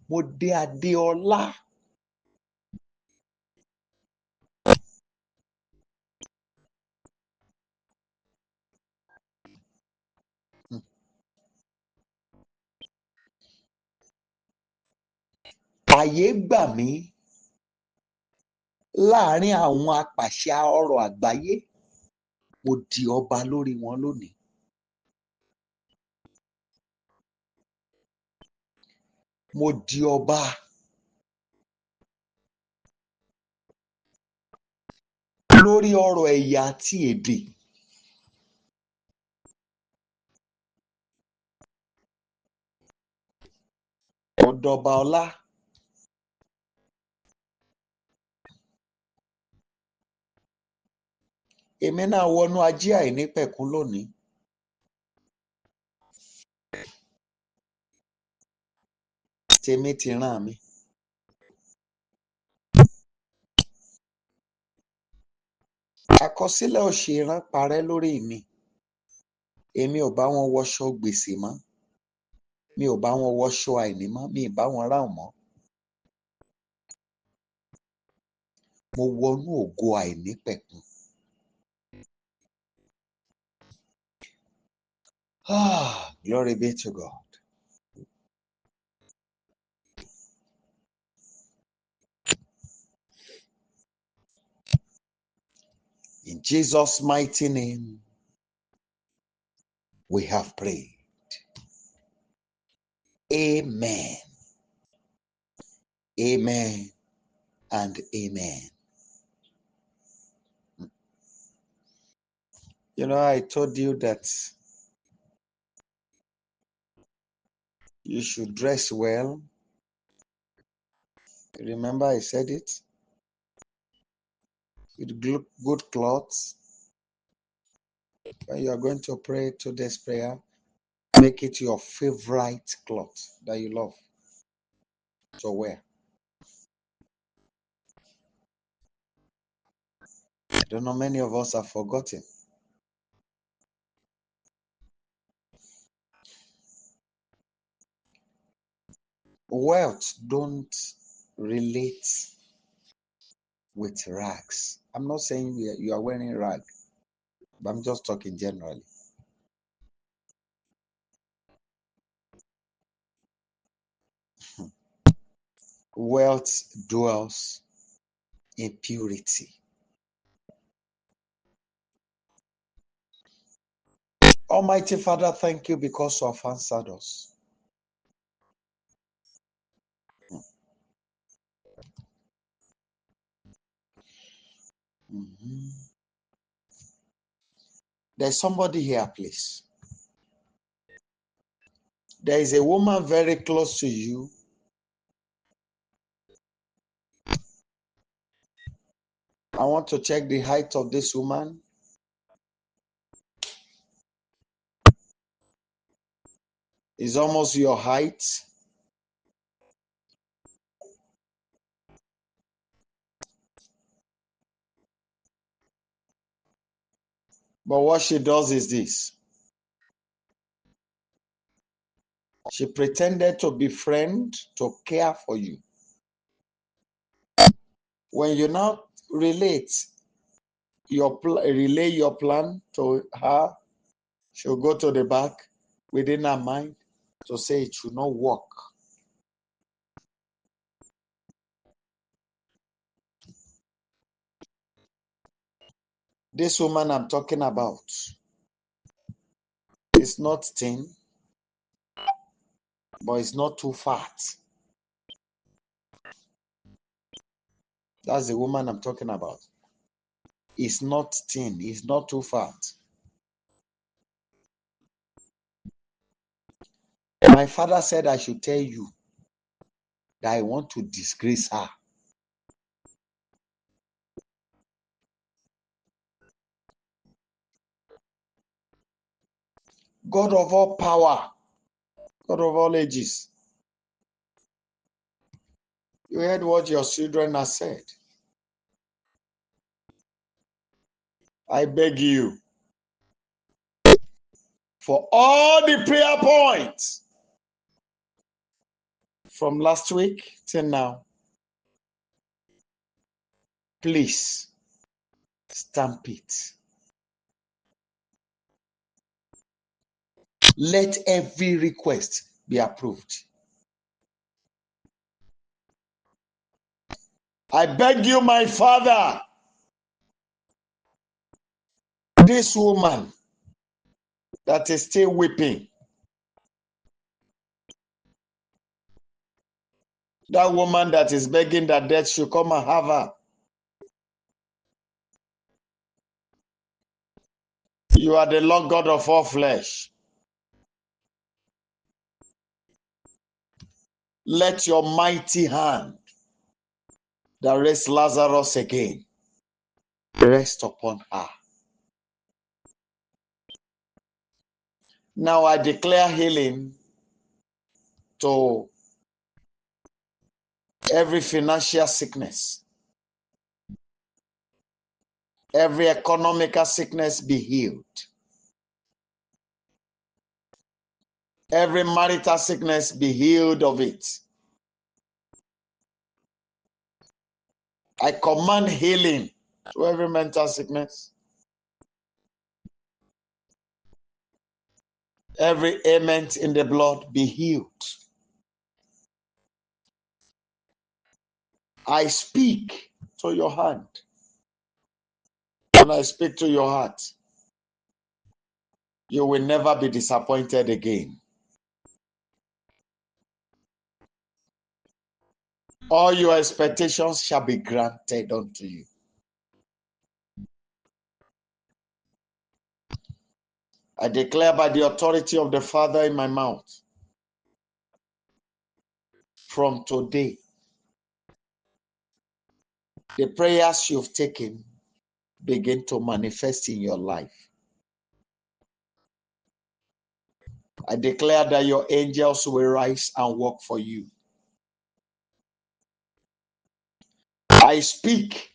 Mo dé adé ọlá. Àyè gbà mí láàrin àwọn apàṣẹ ọrọ̀ àgbáyé. Mo di ọba lórí wọn lónìí. Mo di ọba. Lórí ọrọ̀ ẹ̀yà àti èdè. Mo dọba ọlá. Èmi náà wọnú ajé àìnípẹ̀kun lónìí. Tèmi ti ràn mí. Àkọsílẹ̀ òṣì ìran parẹ́ lórí mi. Èmi ò bá wọn wọṣọ gbèsè mọ́. Mi ò bá wọn wọṣọ àìní mọ́. Mi ì bá wọn ráhùn mọ́. Mo wọnú ògo àìnípẹ̀kun. Glory be to God. In Jesus' mighty name, we have prayed. Amen. Amen and amen. You know, I told you that you should dress well. Remember I said it? With good clothes. When you are going to pray today's prayer, make it your favorite cloth that you love to wear. I don't know, many of us have forgotten. Wealth don't relate with rags. I'm not saying you are wearing rag, but I'm just talking generally. Wealth dwells in purity. Almighty Father, thank you because you have answered us. There's somebody here, please. There is a woman very close to you. I want to check the height of this woman. It's almost your height. But what she does is this. She pretended to be friend, to care for you. When you now relay your plan to her, she'll go to the back within her mind to say it should not work. This woman I'm talking about is not thin, but it's not too fat. That's the woman I'm talking about. It's not thin, it's not too fat. My father said I should tell you that I want to disgrace her. God of all power, God of all ages, you heard what your children have said. I beg you, for all the prayer points from last week till now, please stamp it. Let every request be approved. I beg you, my Father, this woman that is still weeping, that woman that is begging that death should come and have her, you are the Lord God of all flesh. Let your mighty hand that raised Lazarus again rest upon her. Now I declare healing to every financial sickness, every economical sickness be healed. Every marital sickness be healed of it. I command healing to every mental sickness. Every ailment in the blood be healed. I speak to your hand and I speak to your heart. You will never be disappointed again. All your expectations shall be granted unto you. I declare by the authority of the Father in my mouth, from today, the prayers you've taken begin to manifest in your life. I declare that your angels will rise and work for you. I speak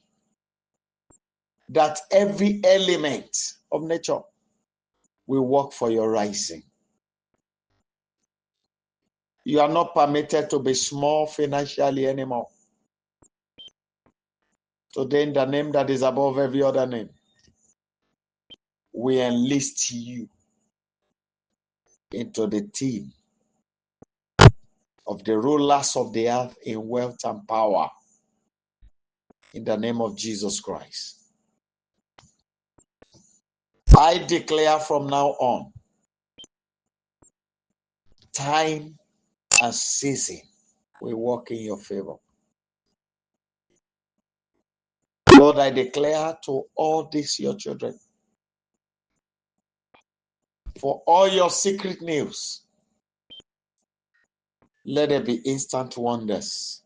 that every element of nature will work for your rising. You are not permitted to be small financially anymore. Today, in the name that is above every other name, we enlist you into the team of the rulers of the earth in wealth and power. In the name of Jesus Christ. I declare from now on time and season will work in your favor. Lord, I declare to all these your children, for all your secret news, let there be instant wonders.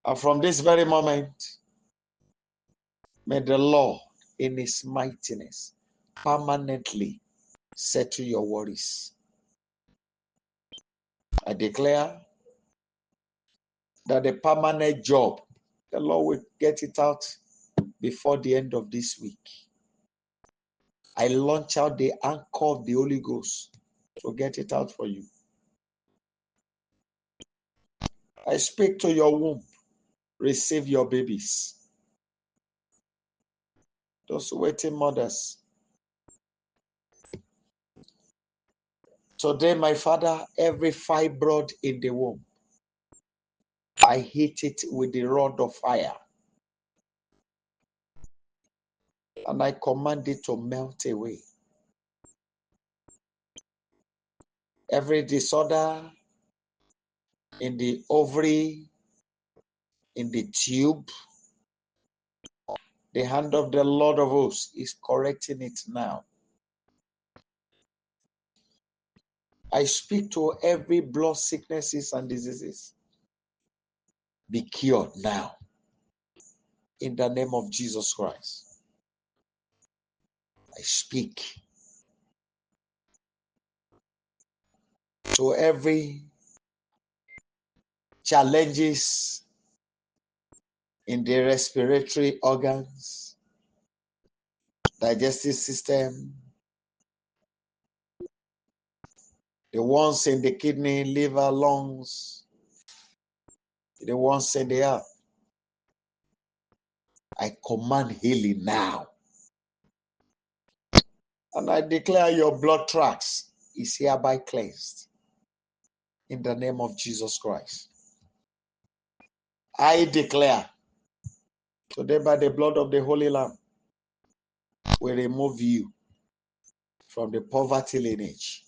And from this very moment, may the Lord, in his mightiness, permanently settle your worries. I declare that the permanent job, the Lord will get it out before the end of this week. I launch out the anchor of the Holy Ghost to get it out for you. I speak to your womb. Receive your babies. Those waiting mothers. Today, my Father, every fibroid in the womb, I hit it with the rod of fire. And I command it to melt away. Every disorder in the ovary, in the tube, the hand of the Lord of hosts is correcting it now. I speak to every blood sicknesses and diseases. Be cured now. In the name of Jesus Christ. I speak to every challenges in the respiratory organs, digestive system, the ones in the kidney, liver, lungs, the ones in the heart. I command healing now. And I declare your blood tracts is hereby cleansed. In the name of Jesus Christ. I declare today by the blood of the Holy Lamb, we remove you from the poverty lineage.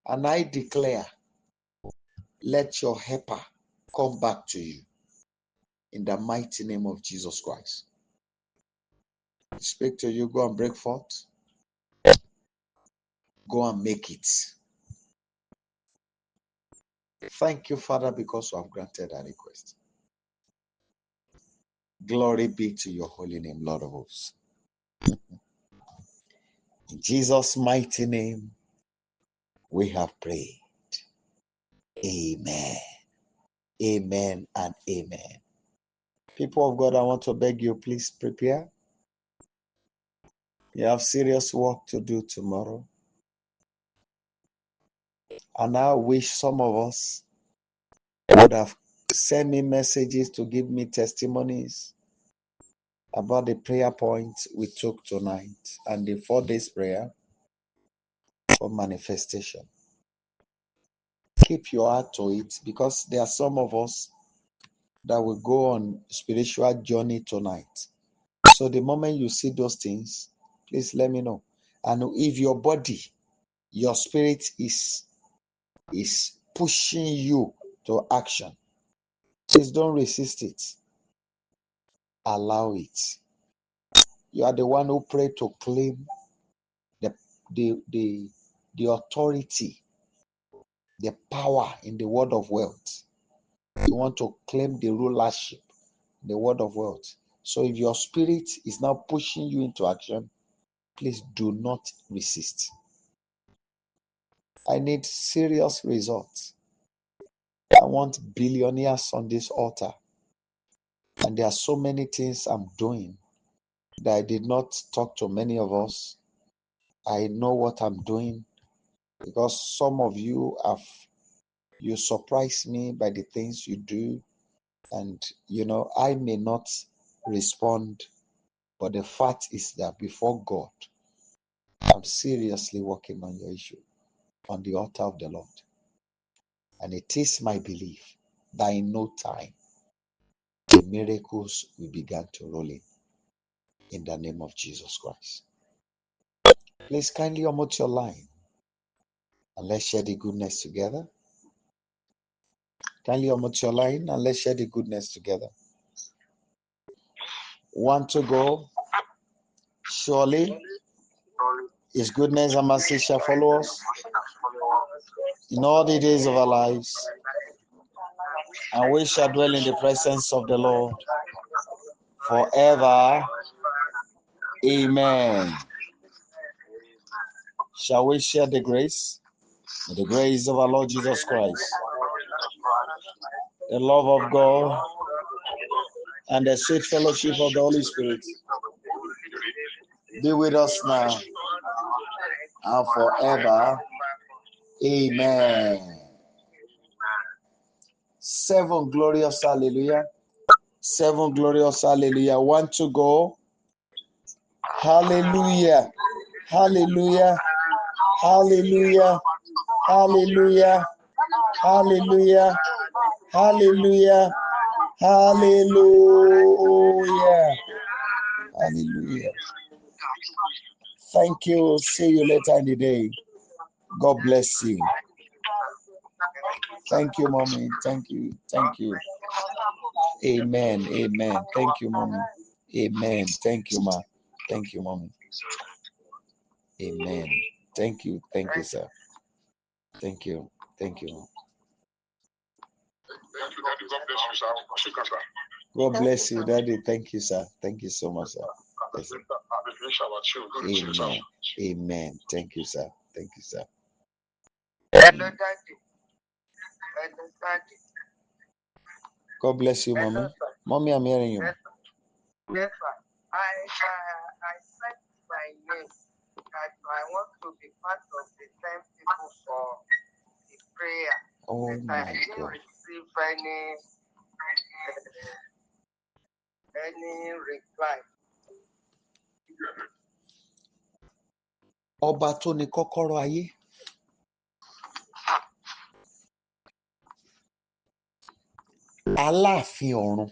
And I declare, let your helper come back to you. In the mighty name of Jesus Christ. I speak to you, go and break forth. Go and make it. Thank you, Father, because you have granted our request. Glory be to your holy name, Lord of hosts. In Jesus' mighty name, we have prayed. Amen. Amen and amen. People of God, I want to beg you, please prepare. You have serious work to do tomorrow. And I wish some of us would have sent me messages to give me testimonies about the prayer points we took tonight and the 4 days prayer for manifestation. Keep your heart to it, because there are some of us that will go on spiritual journey tonight. So the moment you see those things, please let me know. And if your body, your spirit is pushing you to action, please don't resist it. Allow it. You are the one who prayed to claim the authority, the power in the word of wealth. You want to claim the rulership, the word of wealth. So if your spirit is now pushing you into action, please do not resist. I need serious results. I want billionaires on this altar. And there are so many things I'm doing that I did not talk to many of us. I know what I'm doing because some of you surprise me by the things you do. And, I may not respond, but the fact is that before God, I'm seriously working on your issue on the altar of the Lord. And it is my belief that in no time, the miracles will begin to roll in the name of Jesus Christ. Please kindly unmute your line And let's share the goodness together. Kindly unmute your line and let's share the goodness together. 1 to go. Surely His goodness and mercy shall follow us in all the days of our lives, and we shall dwell in the presence of the Lord forever. Amen. Shall we share the grace? The grace of our Lord Jesus Christ, the love of God, and the sweet fellowship of the Holy Spirit be with us now and forever. Amen. 7 glorious hallelujah. 7 glorious hallelujah. 1 to go. Hallelujah. Hallelujah. Hallelujah. Hallelujah. Hallelujah. Hallelujah. Hallelujah. Hallelujah. Thank you. See you later in the day. God bless you. Thank you, mommy. Thank you. Thank you. Amen. Amen. Thank you, mommy. Amen. Thank you, ma. Thank you, mommy. Amen. Thank you. Thank you, sir. Thank you. Thank you. God bless you, Daddy. Thank you, sir. Thank you so much, sir. Yes, sir. Amen. Amen. Thank you, sir. Thank you, sir. God bless you, mommy. Mommy, I'm hearing you. Yes, sir. I sent my name that I want to be part of the 10 people for the prayer. Oh, I my didn't God. receive any reply. Ọba tó ní kọ́kọ́rọ́ ayé. Aláàfin ọ̀run.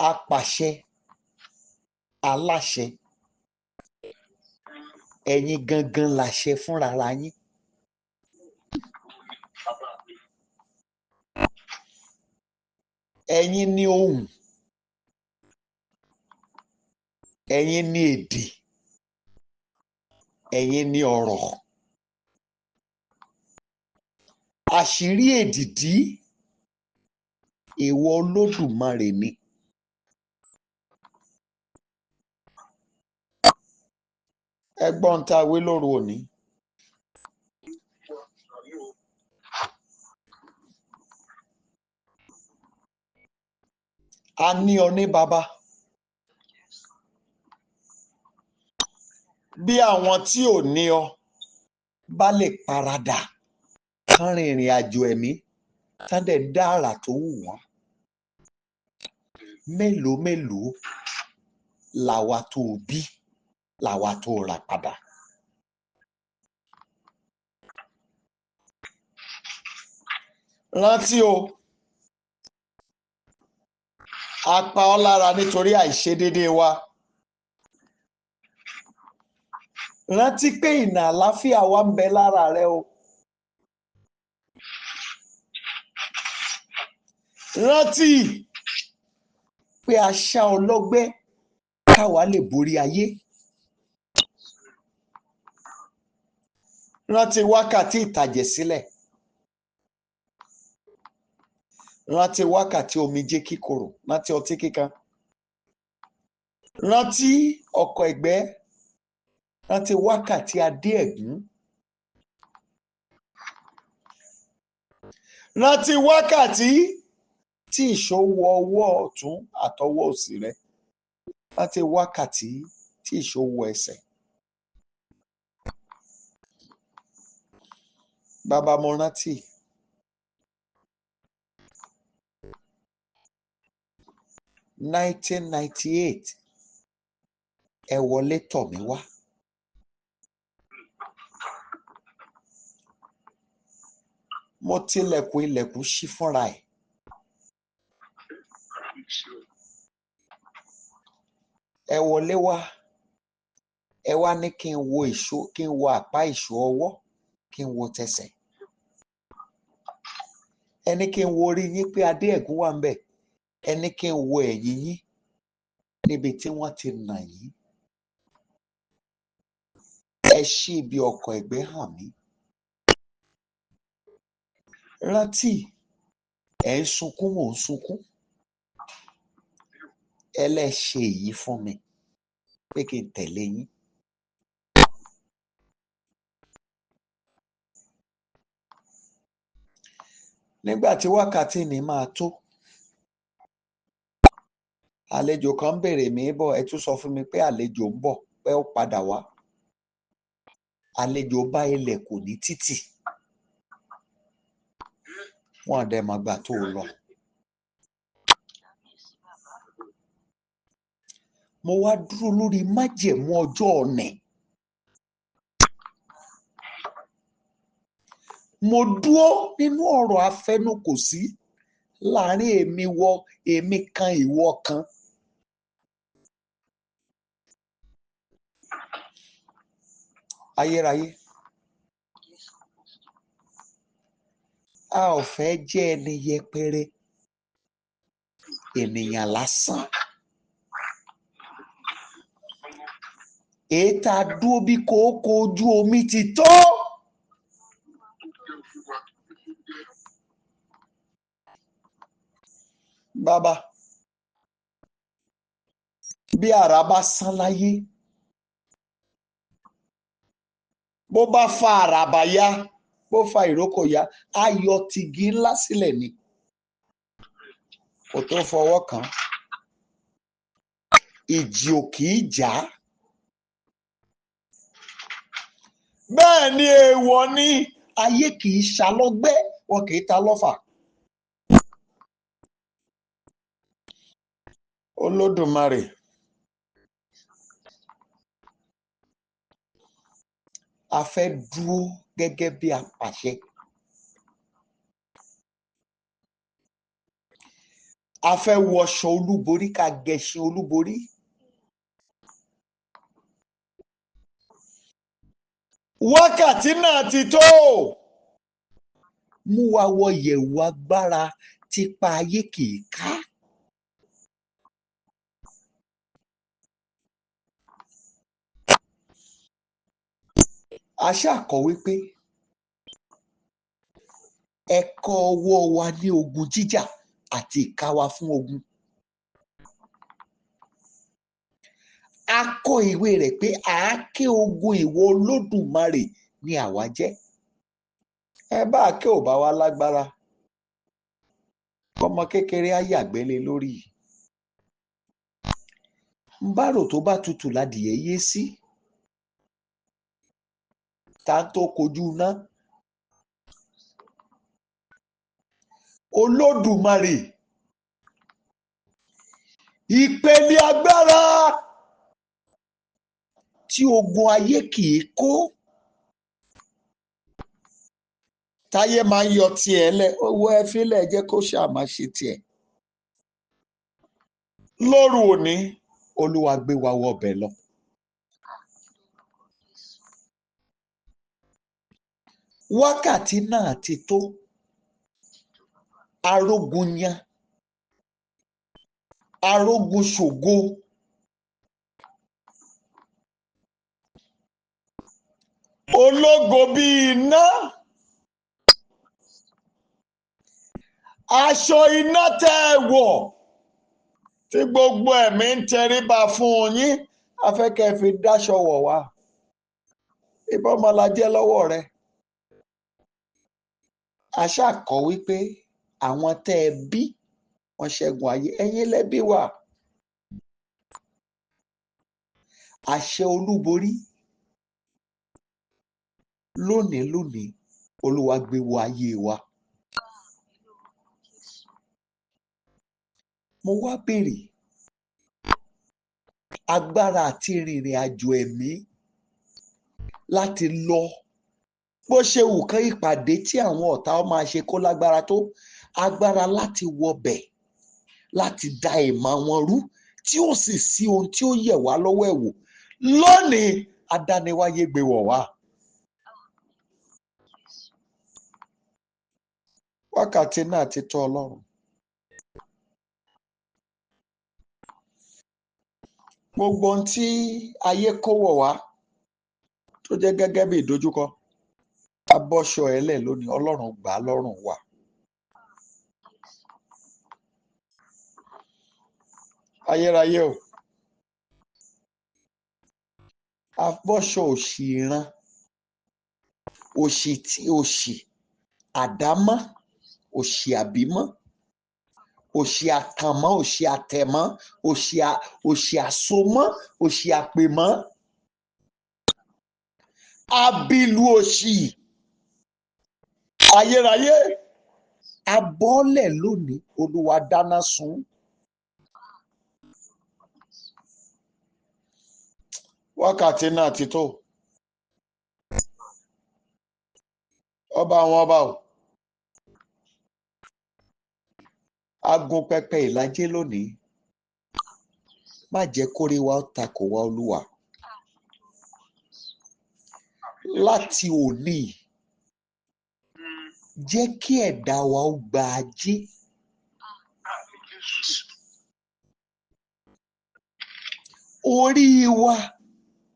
Apàṣẹ. Aláṣẹ. Ẹ̀yin gangan làṣẹ fúnra ra yín. Ẹ̀yin ní ohùn. Ẹ̀yin ní èdè. Ẹ̀yin ní ọ̀rọ̀. Àṣírí èdìdí ìwọ Olódùmarè ni. Ẹgbọ́n tá a wí lóru òní. A ní ọ ní baba. Bí àwọn tí ò ní ọ bá lè paradà kán rin ìrìn àjò ẹ̀mí tán dẹ̀ dá àrà tó wù wọ́n. Mélòó mélòó làwa tó bí, làwa tó rà padà. Rántí o, a pa ọ́ lára nítorí àìṣedéédéé wa. Rántí pé ìnà àlàáfíà wa ń bẹ lára rẹ o. Rántí pé a ṣá ọ lọ́gbẹ́ káwa lè borí ayé. Rántí wákàtí ìtàjẹ̀sílẹ̀. Rántí wákàtí omijé kíkorò. Rántí ọtí kíkan. Rántí ọkọ̀ ẹ̀gbẹ́. Rántí wákàtí adé ẹ̀gún. Rántí wákàtí tí ìṣòwò ọwọ́ ọ̀tún àtọwọ́ òsì rẹ. Rántí wákàtí tí ìṣòwò ẹsẹ̀. Bàbá mo rántí. (1998) ẹ wọlé tọ̀ mí wá. Mo tilẹ̀kùn, ilẹ̀kùn ṣí fúnra ẹ̀. Ẹ wọlé wá. ẹ wá ní kí n wo ìṣó, kí n wo àpá ìṣó ọwọ́, kí n wo tẹsẹ̀. Ẹni kí n wo orí yín pé adé ẹ̀gún wà ń bẹ̀. Ẹni kí n wo ẹ̀yìn yín níbi tí wọ́n ti nà yín. Ẹ ṣí ibi ọkọ̀ ẹ̀gbẹ́ hàn mí. Rántí, ẹ̀ ń sunkún, mò ń sunkún. Ẹ lẹ́ ṣe èyí fún mi pé kí n tẹ̀lé yín. Nígbà tí wákàtí ní máa tó, àlejò kan béèrè mí bọ̀, ẹ tún sọ fún mi pé àlejò ń bọ̀, pé ó padà wá. Àlejò bá ilẹ̀kùn ní títì. Wọ́n dẹ̀ mọ̀ gbà tó lọ. Mo wá dúró lórí májẹ̀mú ọjọ́ ọ̀nì. Mo dúró nínú ọ̀rọ̀ afẹnukò-sí láàrin èmi kan ìwọ kan. Ayérayé, a ò fẹ́ jẹ́ ẹni yẹpẹrẹ, ènìyàn lásán. Èyí tá a dúró bí kòókò ojú omi ti tó. Bàbá, bí àrá bá sán láyé, bó bá fa àràbà ya, bó fa ìrókò ya, ayọ̀ tìgì ńlá sílẹ̀ ni. Kò tó fọwọ́ kàn. Ìjì ò kì í jà. Bẹ́ẹ̀ ni èèwọ̀ ni, ayé kì í ṣalọ́gbẹ́, wọn kì í ta lọ́fà. Olódùmarè, a fẹ́ dúró gẹ́gẹ́ bí apàṣẹ. A fẹ́ wọṣọ olúborí, ká gẹṣin olúborí. Wákàtí náà ti tó. Mú wa wọ yẹ̀wù agbára típa ayé kì í ká. A ṣàkọ́ wípé ẹ kọ́ ọwọ́ wa ní ogun jíjà àti ìka wa fún ogun. A kọ ìwé rẹ̀ pé àáké ogun ìwọ Olódùmarè ni àwa jẹ́. Ẹ bá àáké ò bá wa lágbára, ọmọ kékeré á yàgbẹ́ lé lórí. Bárò tó bá tutù ládìyẹ yé sí. Ta tó kojú ná. Olódùmarè, ìpele agbára tí ogun ayé kì í kó. Táyé máa ń yọ tiẹ̀ lẹ̀, owó ẹ fílẹ̀ jẹ́ kó ṣàmà ṣe tiẹ̀. Lóru òní, Olúwa gbé wa wọbẹ̀ lọ. Wákàtí náà ti tó. Arógun yan, arógun ṣògo. Ológo bí iná. Aṣọ iná tẹ́ ẹ wọ̀ tí gbogbo ẹ̀mí ń tẹríba fún yín, a fẹ́ kẹ́ ẹ fi dáṣọ wọ̀ wá. Ìbọn ọmọ la jẹ́ lọ́wọ́ rẹ. A ṣàkọ́ wípé àwọn tẹ́ ẹ bí wọ́n ṣẹ́gun ayé, ẹ̀yin lẹ bí wa. Àṣẹ olúborí lónìí Olúwa gbé wọ ayé wa. Mo wá béèrè agbára àti rìnrìn àjò ẹ̀mí láti lọ. Bó ṣe wù kán ìpàdé tí àwọn ọ̀tá máa ṣe kó lágbára tó, agbára láti wọbẹ̀, láti da ìmọ̀ wọn rú, tí ó sì sí ohun tí ó yẹ̀ wá lọ́wọ́ ẹ̀ wò, lónìí adániwáyé gbé wọ̀ wá. Wákàtí náà ti tó Ọlọ́run. Gbogbo ohun tí ayé kó wọ̀ wá tó jẹ́ gẹ́gẹ́ bí ìdojúkọ, abọ́ṣọ ẹlẹ̀ lónìí, Ọlọ́run gbà á lọ́rùn wa. Ayérayé o, abọ́ṣọ òṣì ìran, òṣì àdámọ́, òṣì àbímọ́, òṣì àkànmọ́, òṣì àtẹ̀mọ́, òṣì àsomọ́, òṣì àpèmọ́, abilu òṣì. Ayérayé, abọ́lẹ̀ lónìí, Olúwa dáná sun. Wákàtí náà ti tó. Ọba àwọn ọba o, agun pẹpẹ ìlàjẹ lónìí, má jẹ́ kórè wa ó takò wá Olúwa. Láti òní, jẹ́ kí ẹ̀dá wa ó gba ajé. Orí wa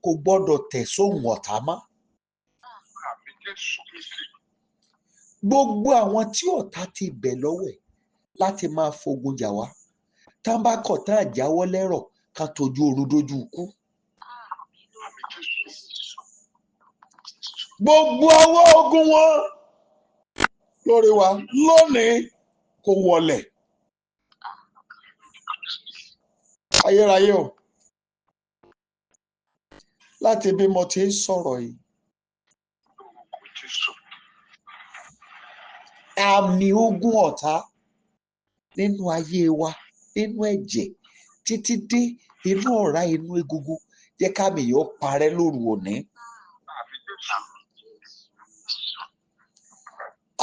kò gbọ́dọ̀ tẹ̀ sóhun ọ̀tá mọ́. Gbogbo àwọn tí ọ̀tá ti bẹ̀ lọ́wẹ̀ láti máa fogun jà wá, tá bá kọ̀ tá àjáwọ́ lẹ́rọ̀ ká tójú oorun dójú ikú. Gbogbo ọwọ́ ogun wọn lórí wa lónìí kò wọlẹ̀. Ayérayé o, láti bí mo ti ń sọ̀rọ̀ yìí, àmì ogun ọ̀tá nínú ayé wa, nínú ẹ̀jẹ̀, títí dé inú ọ̀rá inú egungun, jẹ́ kámi yóò parẹ́ lóru òní.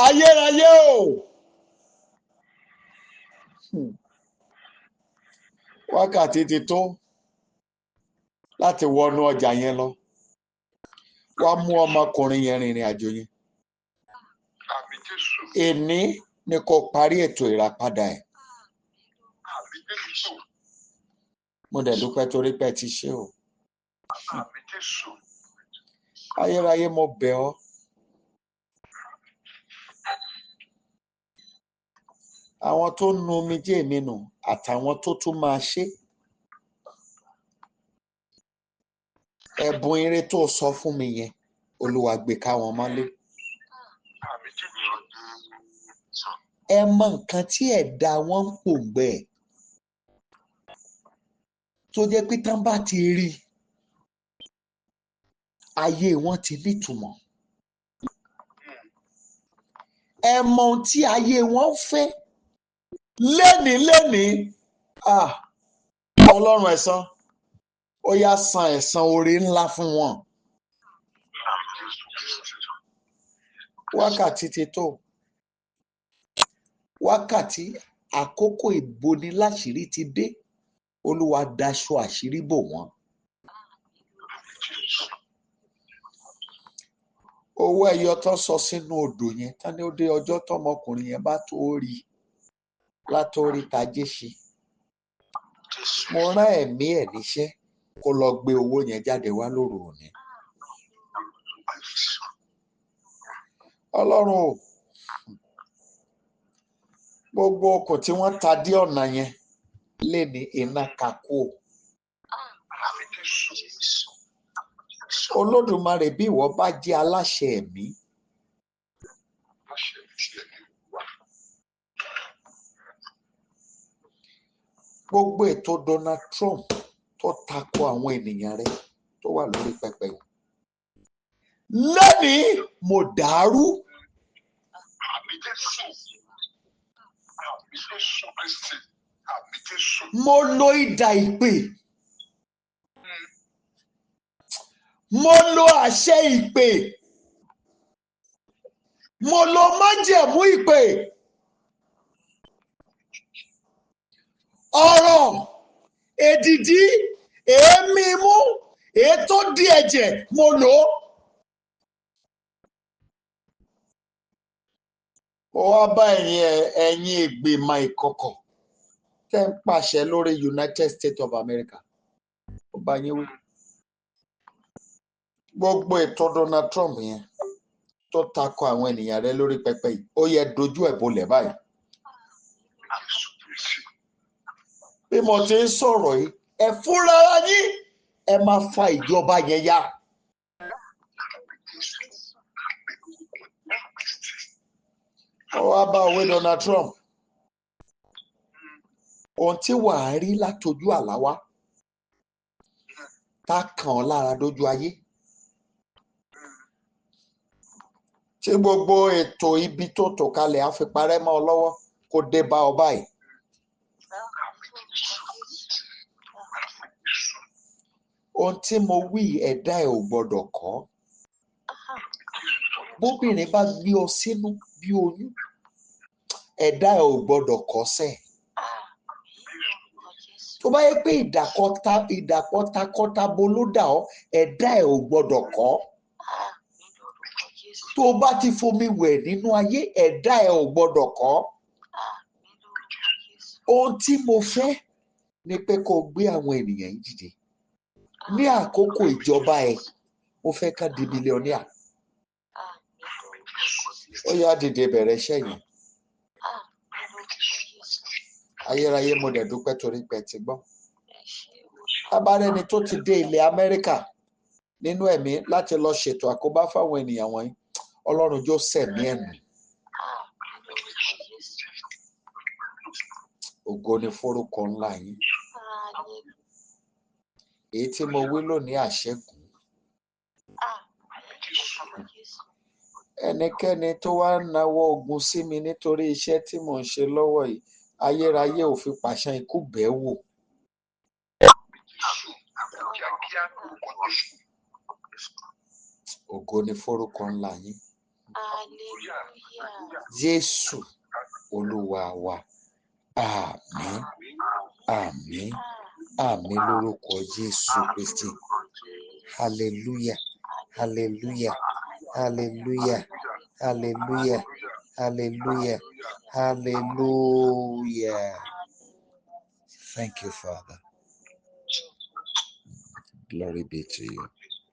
Ayérayé o, wákàtí ti tó láti wọnú ọjà yẹn lọ. Wá mú ọmọkùnrin yẹn rìnrìn àjò yẹn. Èní ni kò parí ètò ìràpadà ẹ̀. Mo dẹ̀ dúpẹ́ torí pé ẹ ti ṣe o. Ayérayé, mo bẹ̀ ọ́. Àwọn tó nu omijé mi nù àtàwọn tó tún máa ṣe, ẹ̀bùn ire tó sọ fún mi yẹn, Olúwa gbé ká wọn mọ́lé. Ẹ mọ nǹkan tí ẹ̀dá wọn ń pòǹgbẹ ẹ̀, tó jẹ́ pé tán bá ti rí ayé wọn ti nítumọ̀. Ẹ mọ ohun tí ayé wọn fẹ́ lénìí. Ọlọ́run ẹ̀san, ó yá san ẹ̀san oore ńlá fún wọn. Wákàtí ti tó. Wákàtí àkókò ìboniláṣìírí ti dé. Olúwa daṣọ àṣírí bò wọ́n. Owó ẹyọ tó sọ sínú odò yẹn, tán ní ó dé ọjọ́ tọmọkùnrin yẹn bá tó rí látòrí tajé ṣe. Mo rán ẹ̀mí ẹ̀ níṣẹ́ kó lọ gbé owó yẹn jáde wá lóru òní. Ọlọ́run o, gbogbo ọkọ̀ tí wọ́n ta dé ọ̀nà yẹn lè ní iná kakú o. Olódùmarè, bí ìwọ bá jẹ́ aláṣẹ ẹ̀mí, gbogbo ètò Donald Trump tó tako àwọn ènìyàn rẹ̀ tó wà lórí pẹpẹ yìí, lónìí mo dàrú. Mo lo idà ìpè, mo lo àṣẹ ìpè, mo lo májẹ̀mú ìpè. Ọ̀rọ̀, èdìdí, èémí imú, ètò di ẹ̀jẹ̀ mo lò ó. ó wá bá ẹ̀yin ìgbìmọ̀ ìkọ̀kọ̀ tẹ́ ń pàṣẹ lórí United States of America. ó bá yín wí. gbogbo ètò Donald Trump yẹn tó takò àwọn ènìyàn rẹ̀ lórí pẹpẹ yìí ó yẹ dojú ẹ̀ bolẹ̀ báyìí. bí mo ti ń sọ̀rọ̀ yìí ẹ fúnra yín ẹ máa fa ìjọba yẹn ya. ó wá bá òwe Donald Trump ohun tí wàá rí látojú àlá wá tá kàn ọ́ lára dójú ayé. tí gbogbo ètò ibi tó tò kalẹ̀ á fi parẹ́ mọ́ ọ lọ́wọ́ kó dé bá ọ báyìí. ohun tí mo wí ẹ̀dá ẹ̀ ò gbọ́dọ̀ kọ́. bóbìnrin bá gbé ọ sínú bí oyún ẹ̀dá ẹ̀ ò gbọ́dọ̀ kọ́ sẹ́ẹ̀. tó bá yẹ pé ìdàpọ̀ takọtabo ló dà ọ́ ẹ̀dá ẹ̀ ò gbọ́dọ̀ kọ́. tó o bá ti fomi wẹ̀ nínú ayé ẹ̀dá ẹ̀ ò gbọ́dọ̀ kọ́. ohun tí mo fẹ́ ni pé kó o gbé àwọn ènìyàn yìí dìde ní àkókò ìjọba ẹ̀ mo fẹ́ ká di bílíọ̀nìà. ó yá dìde bẹ̀rẹ̀ iṣẹ́ yẹn. ayérayé mo dẹ̀ dúpẹ́ torí pé ti gbọ́. abárẹ́ni tó ti dé ilẹ̀ Amẹ́ríkà nínú ẹ̀mí láti lọ ṣètò àkóbá fáwọn ènìyàn wọ̀nyí Ọlọ́run jó sẹ̀mí ẹ̀mí. ògo ni forúkọ ńlá yín. èyí tí mo wí lónìí àṣẹ́gun. ẹnikẹ́ni tó wá nawọ́ ogun sí mi nítorí iṣẹ́ tí mò ń ṣe lọ́wọ́ yìí ayérayé ò fi pàṣán ikú bẹ́ẹ̀ wò. ògo ni forúkọ ńlá yín. Jésù Olúwa wa. àmín àmín àmín lórúkọ Jésù Kristi. hallelujah hallelujah hallelujah hallelujah hallelujah hallelujah. Thank you, Father. Glory be to you.